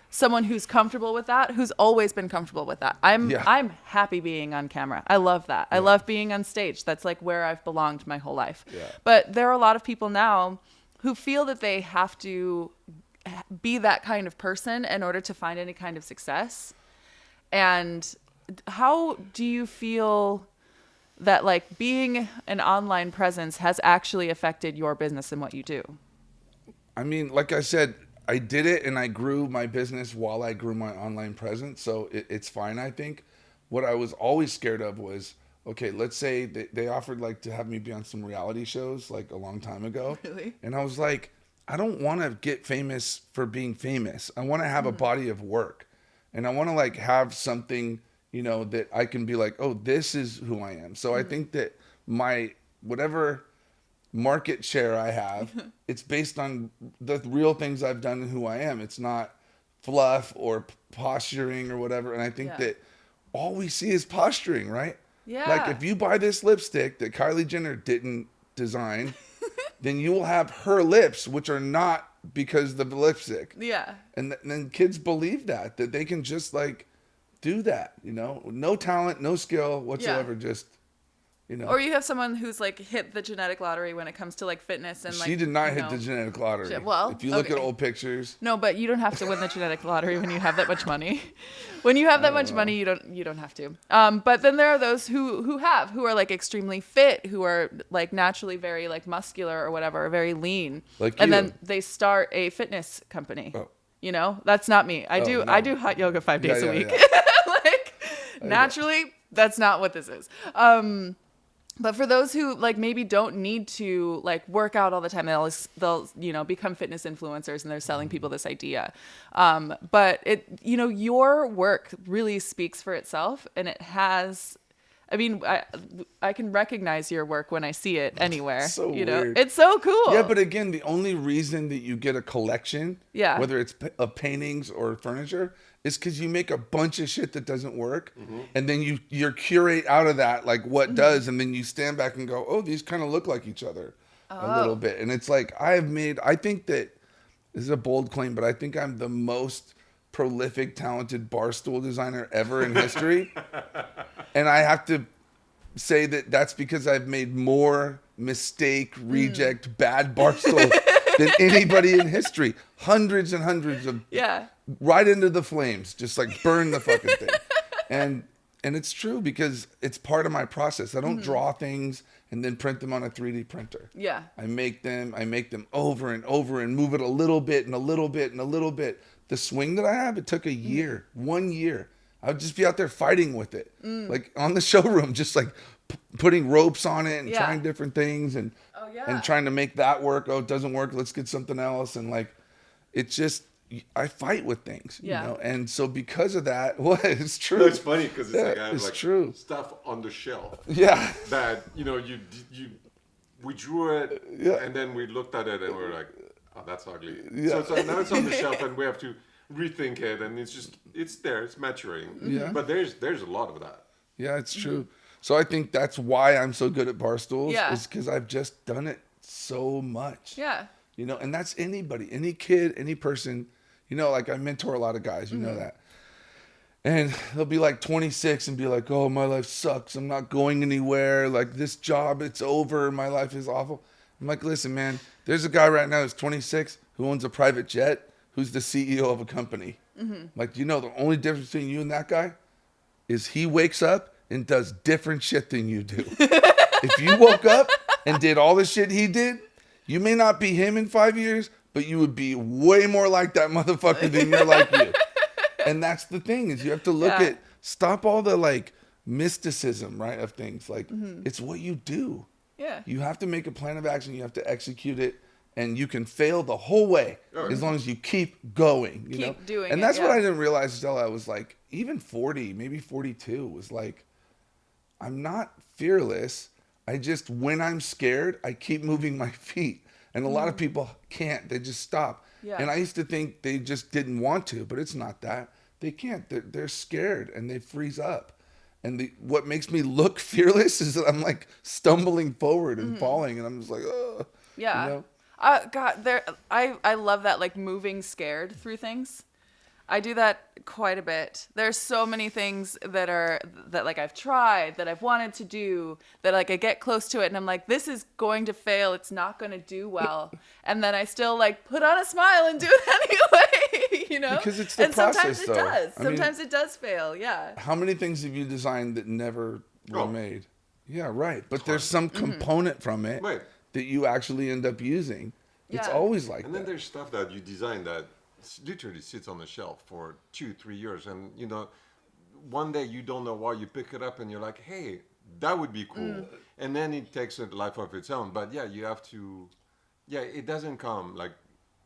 someone who's comfortable with that, who's always been comfortable with that. I'm happy being on camera. I love that. I love being on stage. That's like where I've belonged my whole life. Yeah. But there are a lot of people now who feel that they have to be that kind of person in order to find any kind of success. And how do you feel that like being an online presence has actually affected your business and what you do? I mean, like I said, I did it and I grew my business while I grew my online presence. So it's fine, I think. What I was always scared of was, okay, let's say they offered like to have me be on some reality shows like a long time ago. Really? And I was like, I don't want to get famous for being famous. I want to have a body of work. And I want to like have something, you know, that I can be like, oh, this is who I am. So I think that my whatever market share I have, it's based on the real things I've done and who I am. It's not fluff or posturing or whatever. And I think that all we see is posturing, right? Yeah. Like if you buy this lipstick that Kylie Jenner didn't design, then you will have her lips, which are not because of the lipstick. Yeah. And then kids believe that they can just like do that, you know, no talent, no skill whatsoever, just, you know. Or you have someone who's like hit the genetic lottery when it comes to like fitness and like. She did not hit the genetic lottery. Well, if you look at old pictures. No, but you don't have to win the genetic lottery when you have that much money. When you have that much money, you don't have to. But then there are those who are like extremely fit, who are like naturally very like muscular or whatever, very lean. And then they start a fitness company. Oh. You know, that's not me. I do hot yoga 5 days a week. Like naturally, that's not what this is. But for those who like maybe don't need to like work out all the time, they'll you know become fitness influencers and they're selling people this idea. But it your work really speaks for itself, and it has. I mean, I can recognize your work when I see it anywhere. So you know, weird. it's so cool. Yeah, but again, the only reason that you get a collection, whether it's of paintings or furniture, is because you make a bunch of shit that doesn't work, and then you curate out of that like what does, and then you stand back and go, oh, these kind of look like each other a little bit, and it's like I think that this is a bold claim, but I think I'm the most prolific, talented barstool designer ever in history. And I have to say that that's because I've made more mistake, reject, bad barstools than anybody in history. Hundreds and hundreds of right into the flames, just like burn the fucking thing. And it's true because it's part of my process. I don't draw things and then print them on a 3D printer. Yeah. I make them over and over and move it a little bit and a little bit and a little bit. The swing that I have, it took a year, 1 year. I would just be out there fighting with it, like on the showroom, just like putting ropes on it and trying different things and trying to make that work. Oh, it doesn't work. Let's get something else. And like, it's just, I fight with things, you know? And so because of that, it's true. No, it's funny because it's like I have it's like true. stuff on the shelf. Yeah. That, we drew it and then we looked at it and we were like, oh, that's ugly. Yeah. So now it's on the shelf and we have to rethink it, and it's there, it's maturing. Yeah. But there's a lot of that. Yeah, it's true. So I think that's why I'm so good at Barstools is because I've just done it so much. Yeah. You know, and that's anybody, any kid, any person, you know, like I mentor a lot of guys, you know that. And they'll be like 26 and be like, oh, my life sucks. I'm not going anywhere. Like this job, it's over. My life is awful. I'm like, listen, man, there's a guy right now who's 26 who owns a private jet, who's the CEO of a company. Like, you know, the only difference between you and that guy is he wakes up and does different shit than you do. If you woke up and did all the shit he did, you may not be him in 5 years, but you would be way more like that motherfucker than you're like you. And that's the thing is you have to look at, stop all the like mysticism, right, of things. Like it's what you do. Yeah. You have to make a plan of action. You have to execute it. And you can fail the whole way as long as you keep going. You know? Doing and it. that's what I didn't realize until I was like, even 40, maybe 42, was like, I'm not fearless. I just, when I'm scared, I keep moving my feet. And a lot of people can't. They just stop. Yeah. And I used to think they just didn't want to, but it's not that. They can't. They're scared and they freeze up. And what makes me look fearless is that I'm like stumbling forward and falling. And I'm just like, oh. Yeah. You know? God, I love that, like moving scared through things. I do that quite a bit. There's so many things that like I've tried, that I've wanted to do, that like I get close to it and I'm like, this is going to fail. It's not going to do well. And then I still like put on a smile and do it anyway, you know? Because it's the and process, sometimes it though. does. I mean, Sometimes it does fail. Yeah. How many things have you designed that never were Oh. made? Yeah, right. But there's some component from it Right. that you actually end up using. It's Yeah. always like And then that. there's stuff that you design that literally sits on the shelf for 2-3 years, and one day you don't know why you pick it up and you're like, hey, that would be cool, and then it takes a life of its own. But yeah, you have to. Yeah, it doesn't come like,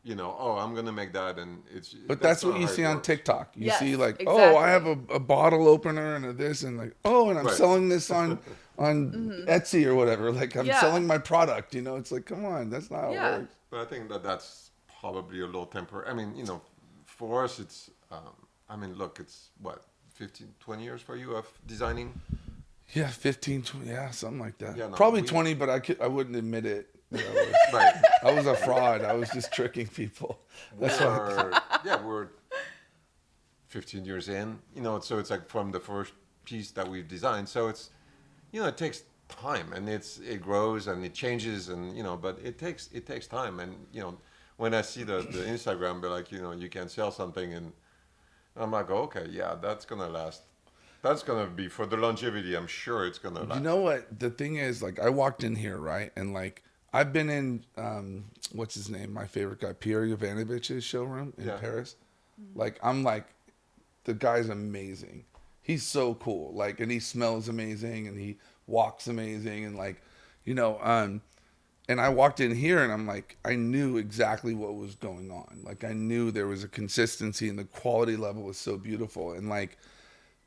oh, I'm gonna make that, and it's. But that's what not you how it see on works. TikTok. You Yes, see like, exactly. oh, I have a bottle opener and a this and like, oh, and I'm Right. selling this on Etsy or whatever. Like I'm Yeah. selling my product. It's like, come on, that's not how Yeah. it works. But I think that's probably a little temporary. I mean, for us, it's. Look, it's what 15, 20 years for you of designing. Yeah, 15, 20, yeah, something like that. Yeah, no, Probably we- 20, but I wouldn't admit it. Right. I was a fraud. I was just tricking people. That's why. We're 15 years in, so it's like from the first piece that we've designed. So it's, it takes time, and it grows and it changes, and but it takes time. And when I see the Instagram, be like, you can sell something, and I'm like, okay, yeah, that's gonna last. That's gonna be for the longevity. I'm sure it's gonna last. You know what? The thing is, like, I walked in here, right? And, like, I've been in, what's his name? My favorite guy, Pierre Yovanovich's showroom in Paris. Like, I'm like, the guy's amazing. He's so cool. Like, and he smells amazing, and he walks amazing, and, like, and I walked in here and I'm like, I knew exactly what was going on. Like, I knew there was a consistency and the quality level was so beautiful. And, like,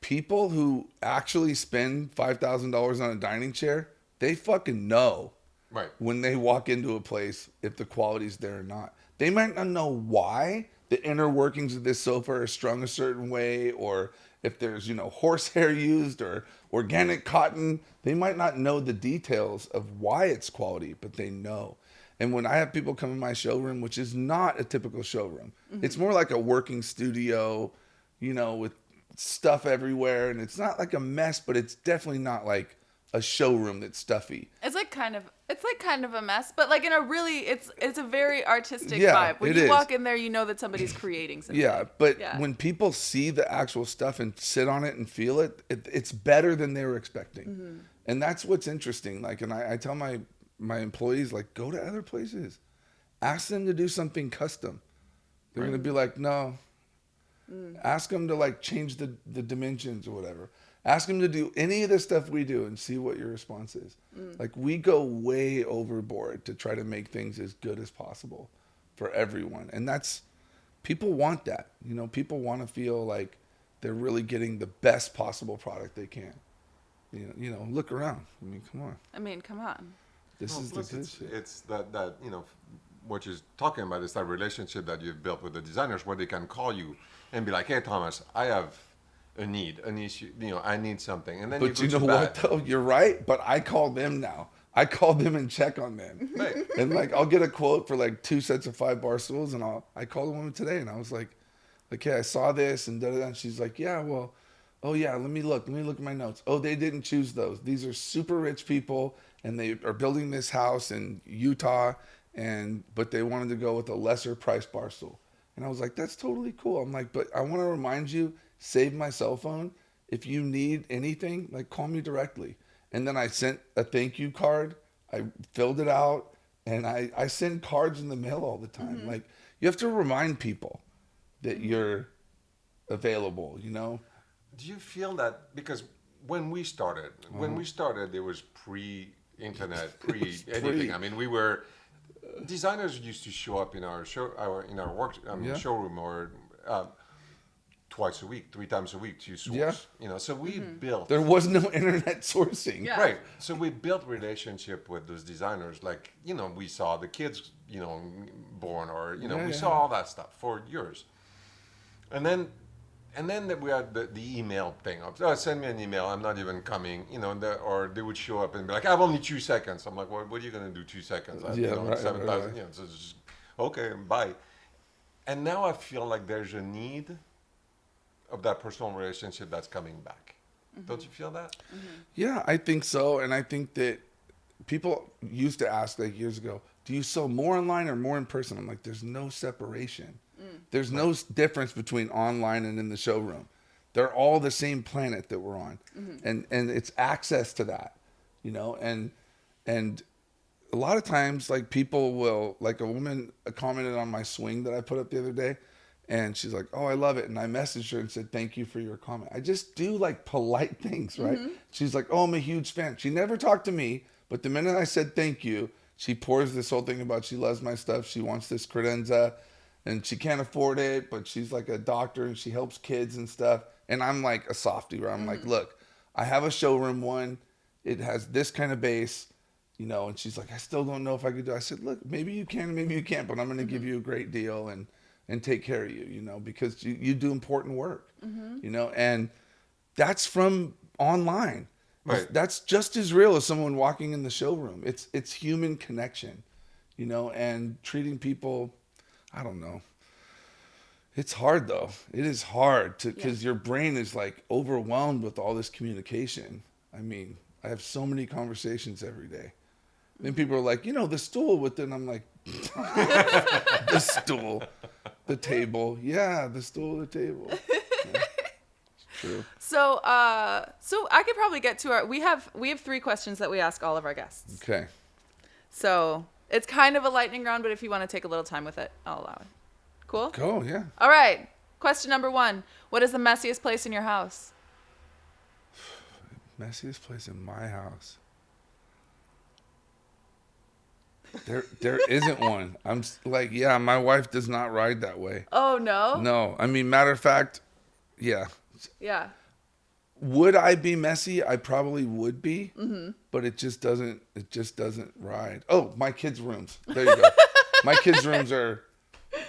people who actually spend $5,000 on a dining chair, they fucking know Right. when they walk into a place if the quality's there or not. They might not know why the inner workings of this sofa are strung a certain way, or if there's, horsehair used or organic cotton. They might not know the details of why it's quality, but they know. And when I have people come in my showroom, which is not a typical showroom, it's more like a working studio, with stuff everywhere. And it's not like a mess, but it's definitely not like a showroom that's stuffy. It's like kind of a mess, but like in a really, it's a very artistic Yeah, vibe. When it you is. walk in there, you know that somebody's creating something. Yeah, but Yeah. when people see the actual stuff and sit on it and feel it, it's better than they were expecting. Mm-hmm. And that's what's interesting. Like, and I tell my employees, like, go to other places. Ask them to do something custom. They're going to be like, no. Ask them to, like, change the dimensions or whatever. Ask them to do any of the stuff we do and see what your response is. Like, we go way overboard to try to make things as good as possible for everyone. And people want that. People want to feel like they're really getting the best possible product they can. Look around. Come on. Come on. This is the Plus good it's, shit. it's that what you're talking about is that relationship that you've built with the designers, where they can call you and be like, hey, Thomas, I have a need, an issue, I need something. And then But you go know to what, bat. though? You're right. But I call them now. I call them and check on them. Right. And, like, I'll get a quote for, like, 2 sets of 5 Barstools, and I called a woman today, and I was like, hey, I saw this, and da-da-da. And she's like, yeah, well, oh, yeah, let me look at my notes. Oh, they didn't choose those. These are super rich people, and they are building this house in Utah, but they wanted to go with a lesser priced Barstool. And I was like, that's totally cool. I'm like, but I want to remind you, save my cell phone. If you need anything, like, call me directly. And then I sent a thank you card. I filled it out, and I send cards in the mail all the time. Like, you have to remind people that you're available, Do you feel that, because when we started, it was pre-internet, pre-anything. I mean, designers used to show up in our showroom, or twice a week, 3 times a week to source. Yeah. So we built. There was no internet sourcing. Yeah. Right. So we built relationship with those designers. Like, we saw the kids, born, or, we saw all that stuff for years. And then we had the email thing of, send me an email, I'm not even coming, or they would show up and be like, I have only 2 seconds. I'm like, what are you going to do 2 seconds? I have, Right, 7,000, right. so it's just, okay, bye. And now I feel like there's a need of that personal relationship that's coming back. Don't you feel that? Yeah, I think so. And I think that people used to ask like years ago, do you sell more online or more in person? I'm like, there's no separation. There's no difference between online and in the showroom. They're all the same planet that we're on. And it's access to that, you know, and a lot of times like people will, like a woman commented on my swing that I put up the other day, and she's like, oh, I love it. And I messaged her and said, thank you for your comment. I just do like polite things, right? She's like, oh, I'm a huge fan. She never talked to me, but the minute I said thank you, she pours this whole thing about she loves my stuff. She wants this credenza and she can't afford it, but she's like a doctor and she helps kids and stuff. And I'm like a softie where I'm like, look, I have a showroom one. It has this kind of base, you know, and she's like, I still don't know if I could do it. I said, look, maybe you can, maybe you can't, but I'm going to give you a great deal and take care of you, you know, because you do important work, you know, and that's from online. Right. That's just as real as someone walking in the showroom. It's human connection, you know, and treating people, I don't know. It's hard though. It is hard because your brain is like overwhelmed with all this communication. I mean, I have so many conversations every day. Then people are like, you know, the stool with it. And I'm like, the stool, the table. Yeah, the stool, the table. Yeah, it's true. So I could probably get to we have 3 questions that we ask all of our guests. Okay. So it's kind of a lightning round, but if you want to take a little time with it, I'll allow it. Cool? Go, yeah. All right. Question number 1. What is the messiest place in your house? Messiest place in my house. There isn't one. I'm like, yeah, my wife does not ride that way. Oh, no? No. I mean, matter of fact, yeah. Yeah. Would I be messy? I probably would be, but it just doesn't ride. Oh, my kids' rooms. There you go. My kids' rooms are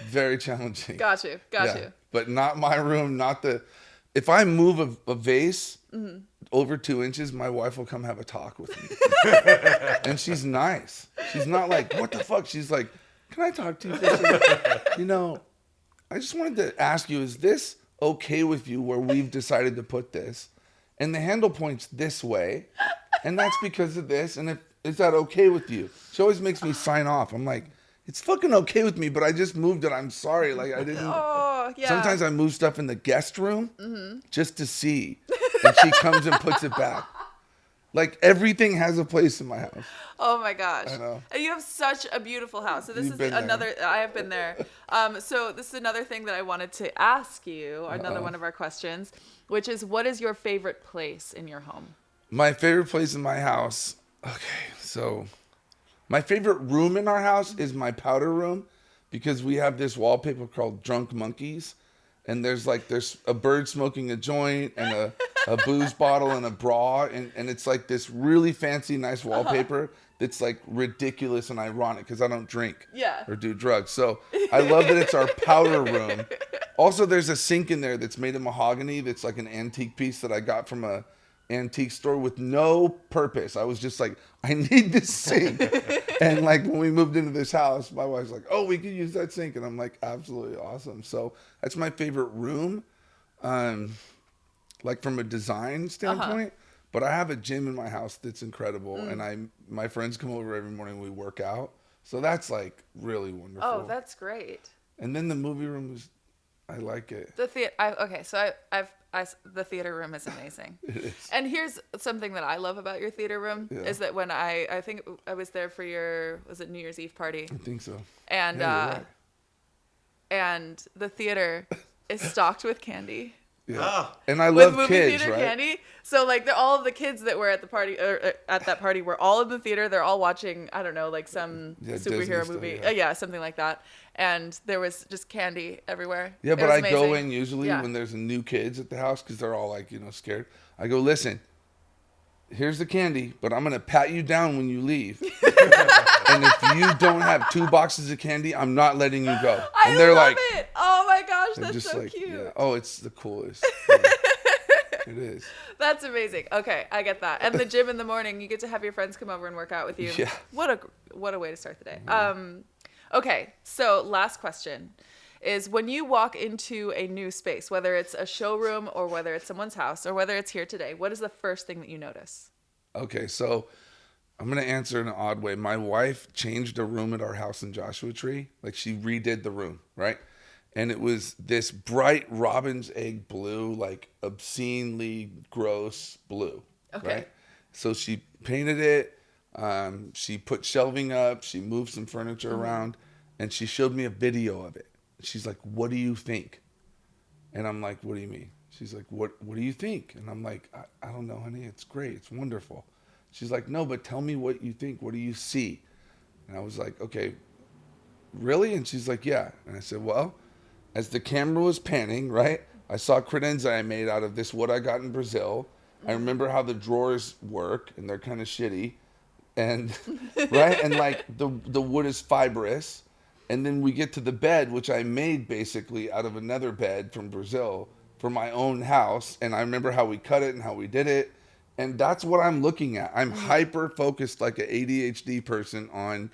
very challenging. Got you. But not my room, if I move a vase over 2 inches, my wife will come have a talk with me. And she's nice. She's not like, what the fuck? She's like, can I talk to you for a second? You know, I just wanted to ask you, is this okay with you where we've decided to put this? And the handle points this way. And that's because of this. And is that okay with you? She always makes me sign off. I'm like, it's fucking okay with me, but I just moved it. I'm sorry. Like I didn't. Oh, yeah. Sometimes I move stuff in the guest room just to see. And she comes and puts it back. Like everything has a place in my house. Oh my gosh. I know. And you have such a beautiful house. So this You've is been another, I have been there. So this is another thing that I wanted to ask you, another one of our questions, which is what is your favorite place in your home? My favorite place in my house. Okay, so my favorite room in our house is my powder room because we have this wallpaper called Drunk Monkeys. And there's a bird smoking a joint and a booze bottle and a bra. And it's like this really fancy, nice wallpaper that's like ridiculous and ironic because I don't drink or do drugs. So I love that it's our powder room. Also, there's a sink in there that's made of mahogany. That's like an antique piece that I got from a antique store with no purpose. I was just like, I need this sink. And like when we moved into this house, my wife's like, oh, we could use that sink. And I'm like, absolutely awesome. So that's my favorite room, like from a design standpoint. But I have a gym in my house that's incredible. And my friends come over every morning. We work out. So that's like really wonderful. Oh, that's great. And then the movie room is, I like it. The theater. The theater room is amazing. It is. And here's something that I love about your theater room is that when I think I was there for your, was it New Year's Eve party? I think so. And Yeah, you're right. And the theater is stocked with candy. Yeah. And I With love movie kids, theater right? candy. So like all of the kids that were at the party at that party were all in the theater. They're all watching, I don't know, like some superhero Disney movie. stuff, Yeah, something like that. And there was just candy everywhere. Yeah, It but was I go amazing. in usually when there's new kids at the house because they're all like, scared. I go, listen, here's the candy, but I'm going to pat you down when you leave. And if you don't have 2 boxes of candy, I'm not letting you go. I And they're love like, it. Oh my gosh, they're that's just so like, cute. yeah. Oh, it's the coolest. Yeah. It is. That's amazing. Okay, I get that. And the gym in the morning, you get to have your friends come over and work out with you. Yeah. What a way to start the day. Okay, so last question is when you walk into a new space, whether it's a showroom or whether it's someone's house or whether it's here today, what is the first thing that you notice? Okay, so I'm going to answer in an odd way. My wife changed a room at our house in Joshua Tree. Like she redid the room, right? And it was this bright robin's egg blue, like obscenely gross blue, Okay. right? So she painted it. She put shelving up. She moved some furniture around, and she showed me a video of it. She's like, "What do you think?" And I'm like, "What do you mean?" She's like, "What do you think?" And I'm like, I don't know, honey. It's great. It's wonderful." She's like, "No, but tell me what you think. What do you see?" And I was like, "Okay, really?" And she's like, "Yeah." And I said, "Well, as the camera was panning, right, I saw credenza I made out of this wood I got in Brazil. I remember how the drawers work, and they're kind of shitty. And, right, and like the wood is fibrous. And then we get to the bed, which I made basically out of another bed from Brazil for my own house. And I remember how we cut it and how we did it. And that's what I'm looking at. I'm hyper focused like an ADHD person on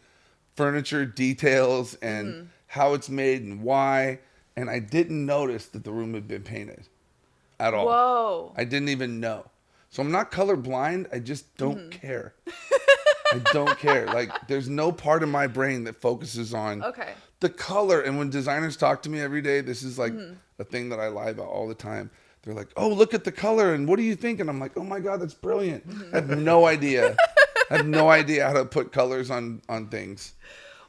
furniture details and how it's made and why. And I didn't notice that the room had been painted at all. Whoa. I didn't even know. So I'm not colorblind. I just don't care. I don't care. Like, there's no part of my brain that focuses on the color. And when designers talk to me every day, this is like a thing that I lie about all the time. They're like, "Oh, look at the color, and what do you think?" And I'm like, "Oh my God, that's brilliant." I have no idea. I have no idea how to put colors on things.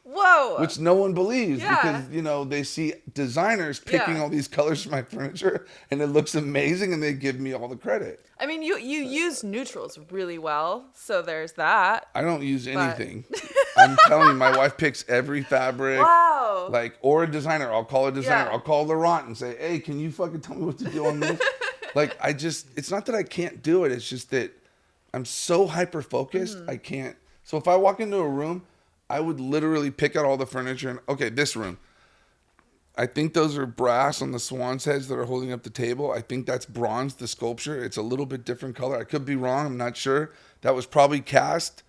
Whoa. Which no one believes because, you know, they see designers picking all these colors for my furniture and it looks amazing and they give me all the credit. I mean, you use neutrals really well, so there's that. I don't use anything. I'm telling you, my wife picks every fabric. Wow. Like, or a designer. I'll call a designer. Yeah. I'll call Laurent and say, "Hey, can you fucking tell me what to do on this?" Like, it's not that I can't do it. It's just that I'm so hyper focused. I can't. So if I walk into a room, I would literally pick out all the furniture and, okay, this room. I think those are brass on the swan's heads that are holding up the table. I think that's bronze, the sculpture. It's a little bit different color. I could be wrong. I'm not sure. That was probably cast.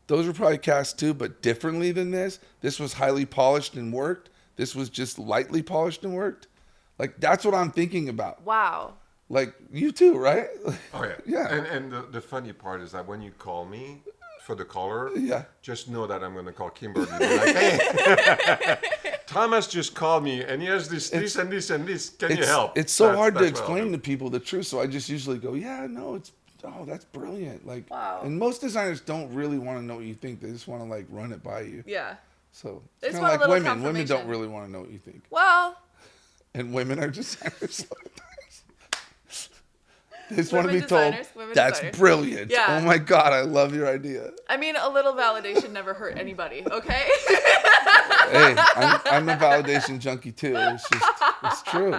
Those were probably cast too, but differently than this. This was highly polished and worked. This was just lightly polished and worked. Like, that's what I'm thinking about. Wow. Like, you too, right? Oh, yeah. Yeah. And the funny part is that when you call me for the color, just know that I'm going to call Kimberly. Be like, "Hey, Thomas just called me, and he has this and this and this. Can you help?" It's so hard to explain to people the truth, so I just usually go, "Yeah, no, that's brilliant." Like, wow. And most designers don't really want to know what you think. They just want to, like, run it by you. Yeah. So They it's just kind of want a like little women. Women confirmation. don't really want to know what you think. Well, And women are designers. They just want to Women be told, designers, "That's designers." brilliant. Yeah. Oh my God, I love your idea." I mean, a little validation never hurt anybody, okay? Hey, I'm a validation junkie too. It's true.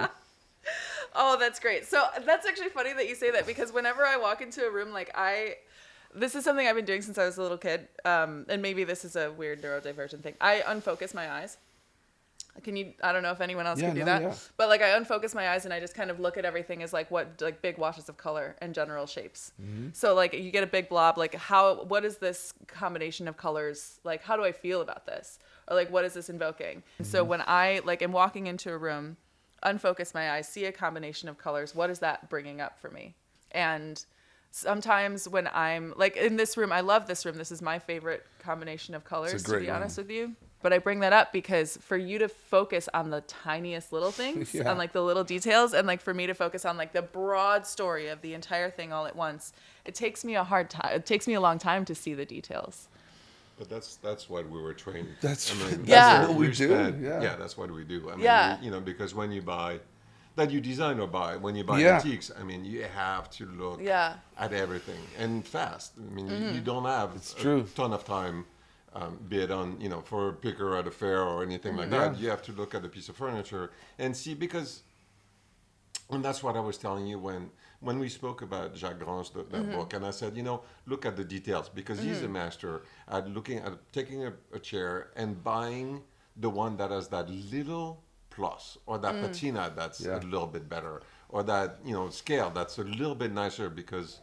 Oh, that's great. So that's actually funny that you say that, because whenever I walk into a room, like this is something I've been doing since I was a little kid. And maybe this is a weird neurodivergent thing. I unfocus my eyes. I don't know if anyone else can do that, but like I unfocus my eyes and I just kind of look at everything as like big washes of color and general shapes. So like you get a big blob, like what is this combination of colors? Like, how do I feel about this? Or like, what is this invoking? So when I like am walking into a room, unfocus my eyes, see a combination of colors, what is that bringing up for me? And sometimes when I'm like in this room, I love this room. This is my favorite combination of colors, to be honest with you. But I bring that up because for you to focus on the tiniest little things, on like the little details, and like for me to focus on like the broad story of the entire thing all at once, it takes me a long time to see the details. But that's what we were trained. That's what we do. Yeah, that's what we do. I mean, you know, because when you buy, that you design or buy, when you buy antiques, I mean, you have to look at everything and fast. I mean, you don't have a ton of time. Be it on, you know, for a picker at a fair or anything like that. You have to look at a piece of furniture and see, because, and that's what I was telling you when we spoke about Jacques Grand's that book, and I said, you know, look at the details, because he's a master at taking a chair and buying the one that has that little plus, or that patina that's a little bit better, or that, you know, scale that's a little bit nicer, because,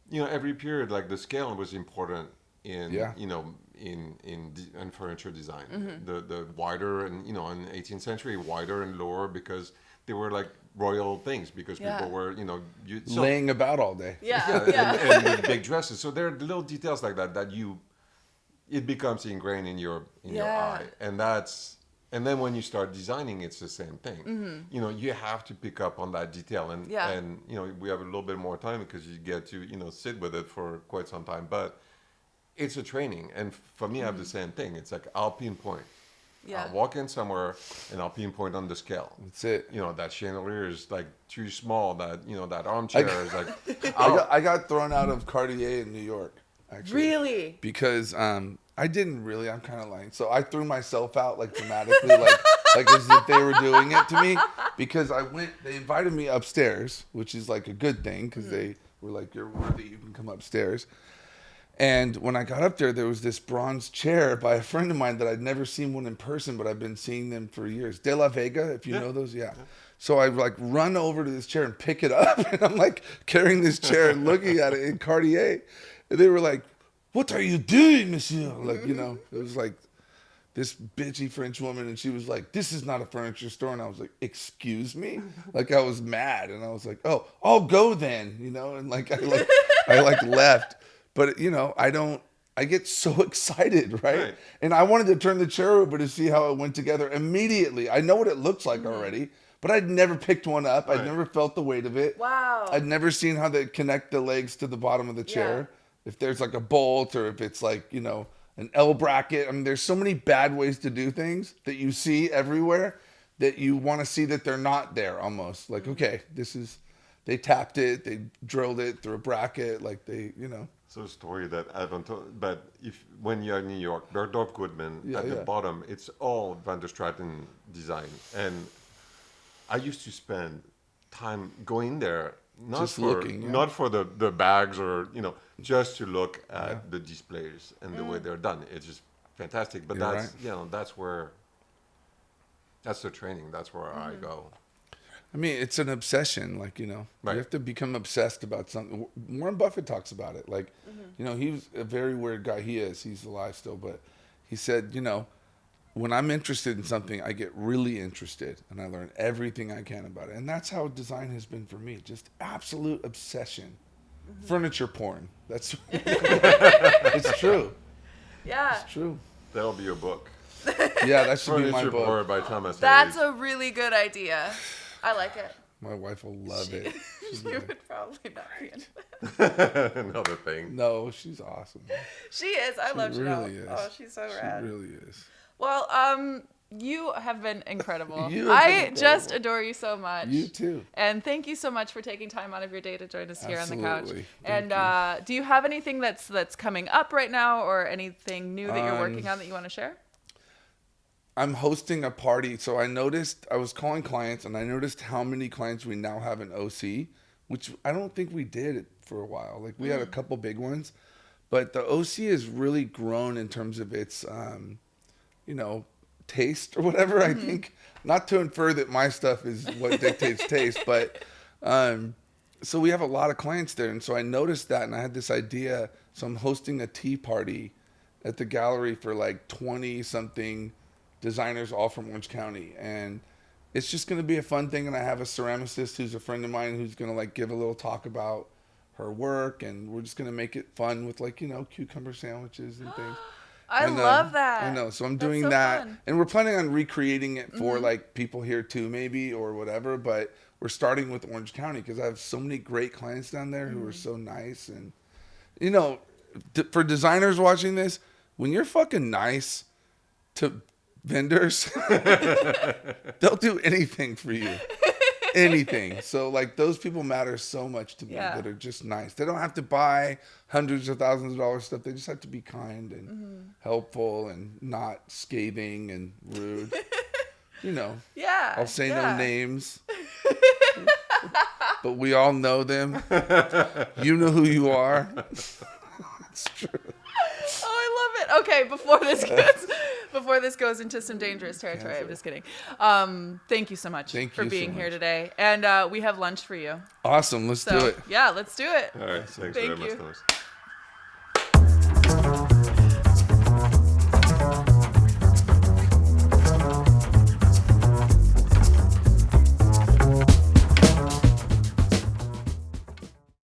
you know, every period, like the scale was important in, you know, in furniture design. The wider and in 18th century wider and lower because they were like royal things because people were laying about all day. and with big dresses. So there are little details like that it becomes ingrained in your eye, and then when you start designing, it's the same thing. You have to pick up on that detail, and we have a little bit more time because you get to sit with it for quite some time, but it's a training. And for me, I have the same thing. It's like I'll pinpoint. I'll walk in somewhere and I'll pinpoint on the scale. That's it. That chandelier is like too small. That armchair is like. I got thrown out of Cartier in New York. Actually, Really? because I didn't really. I'm kind of lying. So I threw myself out like dramatically, like as if they were doing it to me, because they invited me upstairs, which is like a good thing because they were like, "You're worthy. You can come upstairs." And when I got up there was this bronze chair by a friend of mine that I'd never seen one in person, but I've been seeing them for years. De La Vega, if you know those, yeah. So I like run over to this chair and pick it up, and I'm like carrying this chair and looking at it in Cartier. And they were like, "What are you doing, monsieur?" Like, it was like this bitchy French woman, and she was like, "This is not a furniture store." And I was like, "Excuse me?" Like I was mad, and I was like, "Oh, I'll go then," and like I left. But I get so excited, right? And I wanted to turn the chair over to see how it went together immediately. I know what it looks like already, but I'd never picked one up. I'd never felt the weight of it. Wow. I'd never seen how they connect the legs to the bottom of the chair. If there's like a bolt or if it's like, an L bracket. I mean, there's so many bad ways to do things that you see everywhere that you want to see that they're not there almost. Like, okay, they tapped it, they drilled it through a bracket, like So a story that I haven't told, but when you're in New York, Bergdorf Goodman at the bottom, it's all Van der Straten design, and I used to spend time going there, not for the bags or just to look at the displays and the way they're done. It's just fantastic. But that's the training. That's where I go. I mean, it's an obsession. Like, you have to become obsessed about something. Warren Buffett talks about it. Like, he was a very weird guy. He's alive still, but he said, when I'm interested in something, I get really interested and I learn everything I can about it. And that's how design has been for me. Just absolute obsession. Furniture porn. That's, it's true. Yeah. It's true. That'll be your book. Yeah, that should be my book. Porn by Thomas That's Hayes. a really good idea. I like it. My wife will love it. She would probably not be into Another thing. No, she's awesome. She is. I love Janelle. Really is. Oh, she's so rad. She really is. Well, you have been incredible. I just adore you so much. You too. And thank you so much for taking time out of your day to join us here on the couch. Absolutely. And do you have anything that's coming up right now, or anything new that you're working on that you want to share? I'm hosting a party. So I was calling clients and I noticed how many clients we now have in OC, which I don't think we did for a while. Like we had a couple big ones, but the OC has really grown in terms of its, taste or whatever. I think, not to infer that my stuff is what dictates taste, but so we have a lot of clients there. And so I noticed that and I had this idea. So I'm hosting a tea party at the gallery for like 20 something designers all from Orange County, and it's just going to be a fun thing. And I have a ceramicist who's a friend of mine who's going to like give a little talk about her work, and we're just going to make it fun with like cucumber sandwiches and things. I love that. I know. So I'm That's doing so that, fun. and we're planning on recreating it for like people here too, maybe, or whatever. But we're starting with Orange County because I have so many great clients down there who are so nice, and for designers watching this, when you're fucking nice to vendors, they'll do anything for you. Anything. So like those people matter so much to me that are just nice. They don't have to buy hundreds of thousands of dollars stuff. They just have to be kind and helpful and not scathing and rude. Yeah. I'll say no names. But we all know them. You know who you are. It's true. Oh, I love it. Okay, before this goes into some dangerous territory, I'm just kidding. Thank you so much for being here today. And we have lunch for you. Awesome. Let's do it. Yeah, let's do it. All right. Thanks Thank very much, you. Thomas.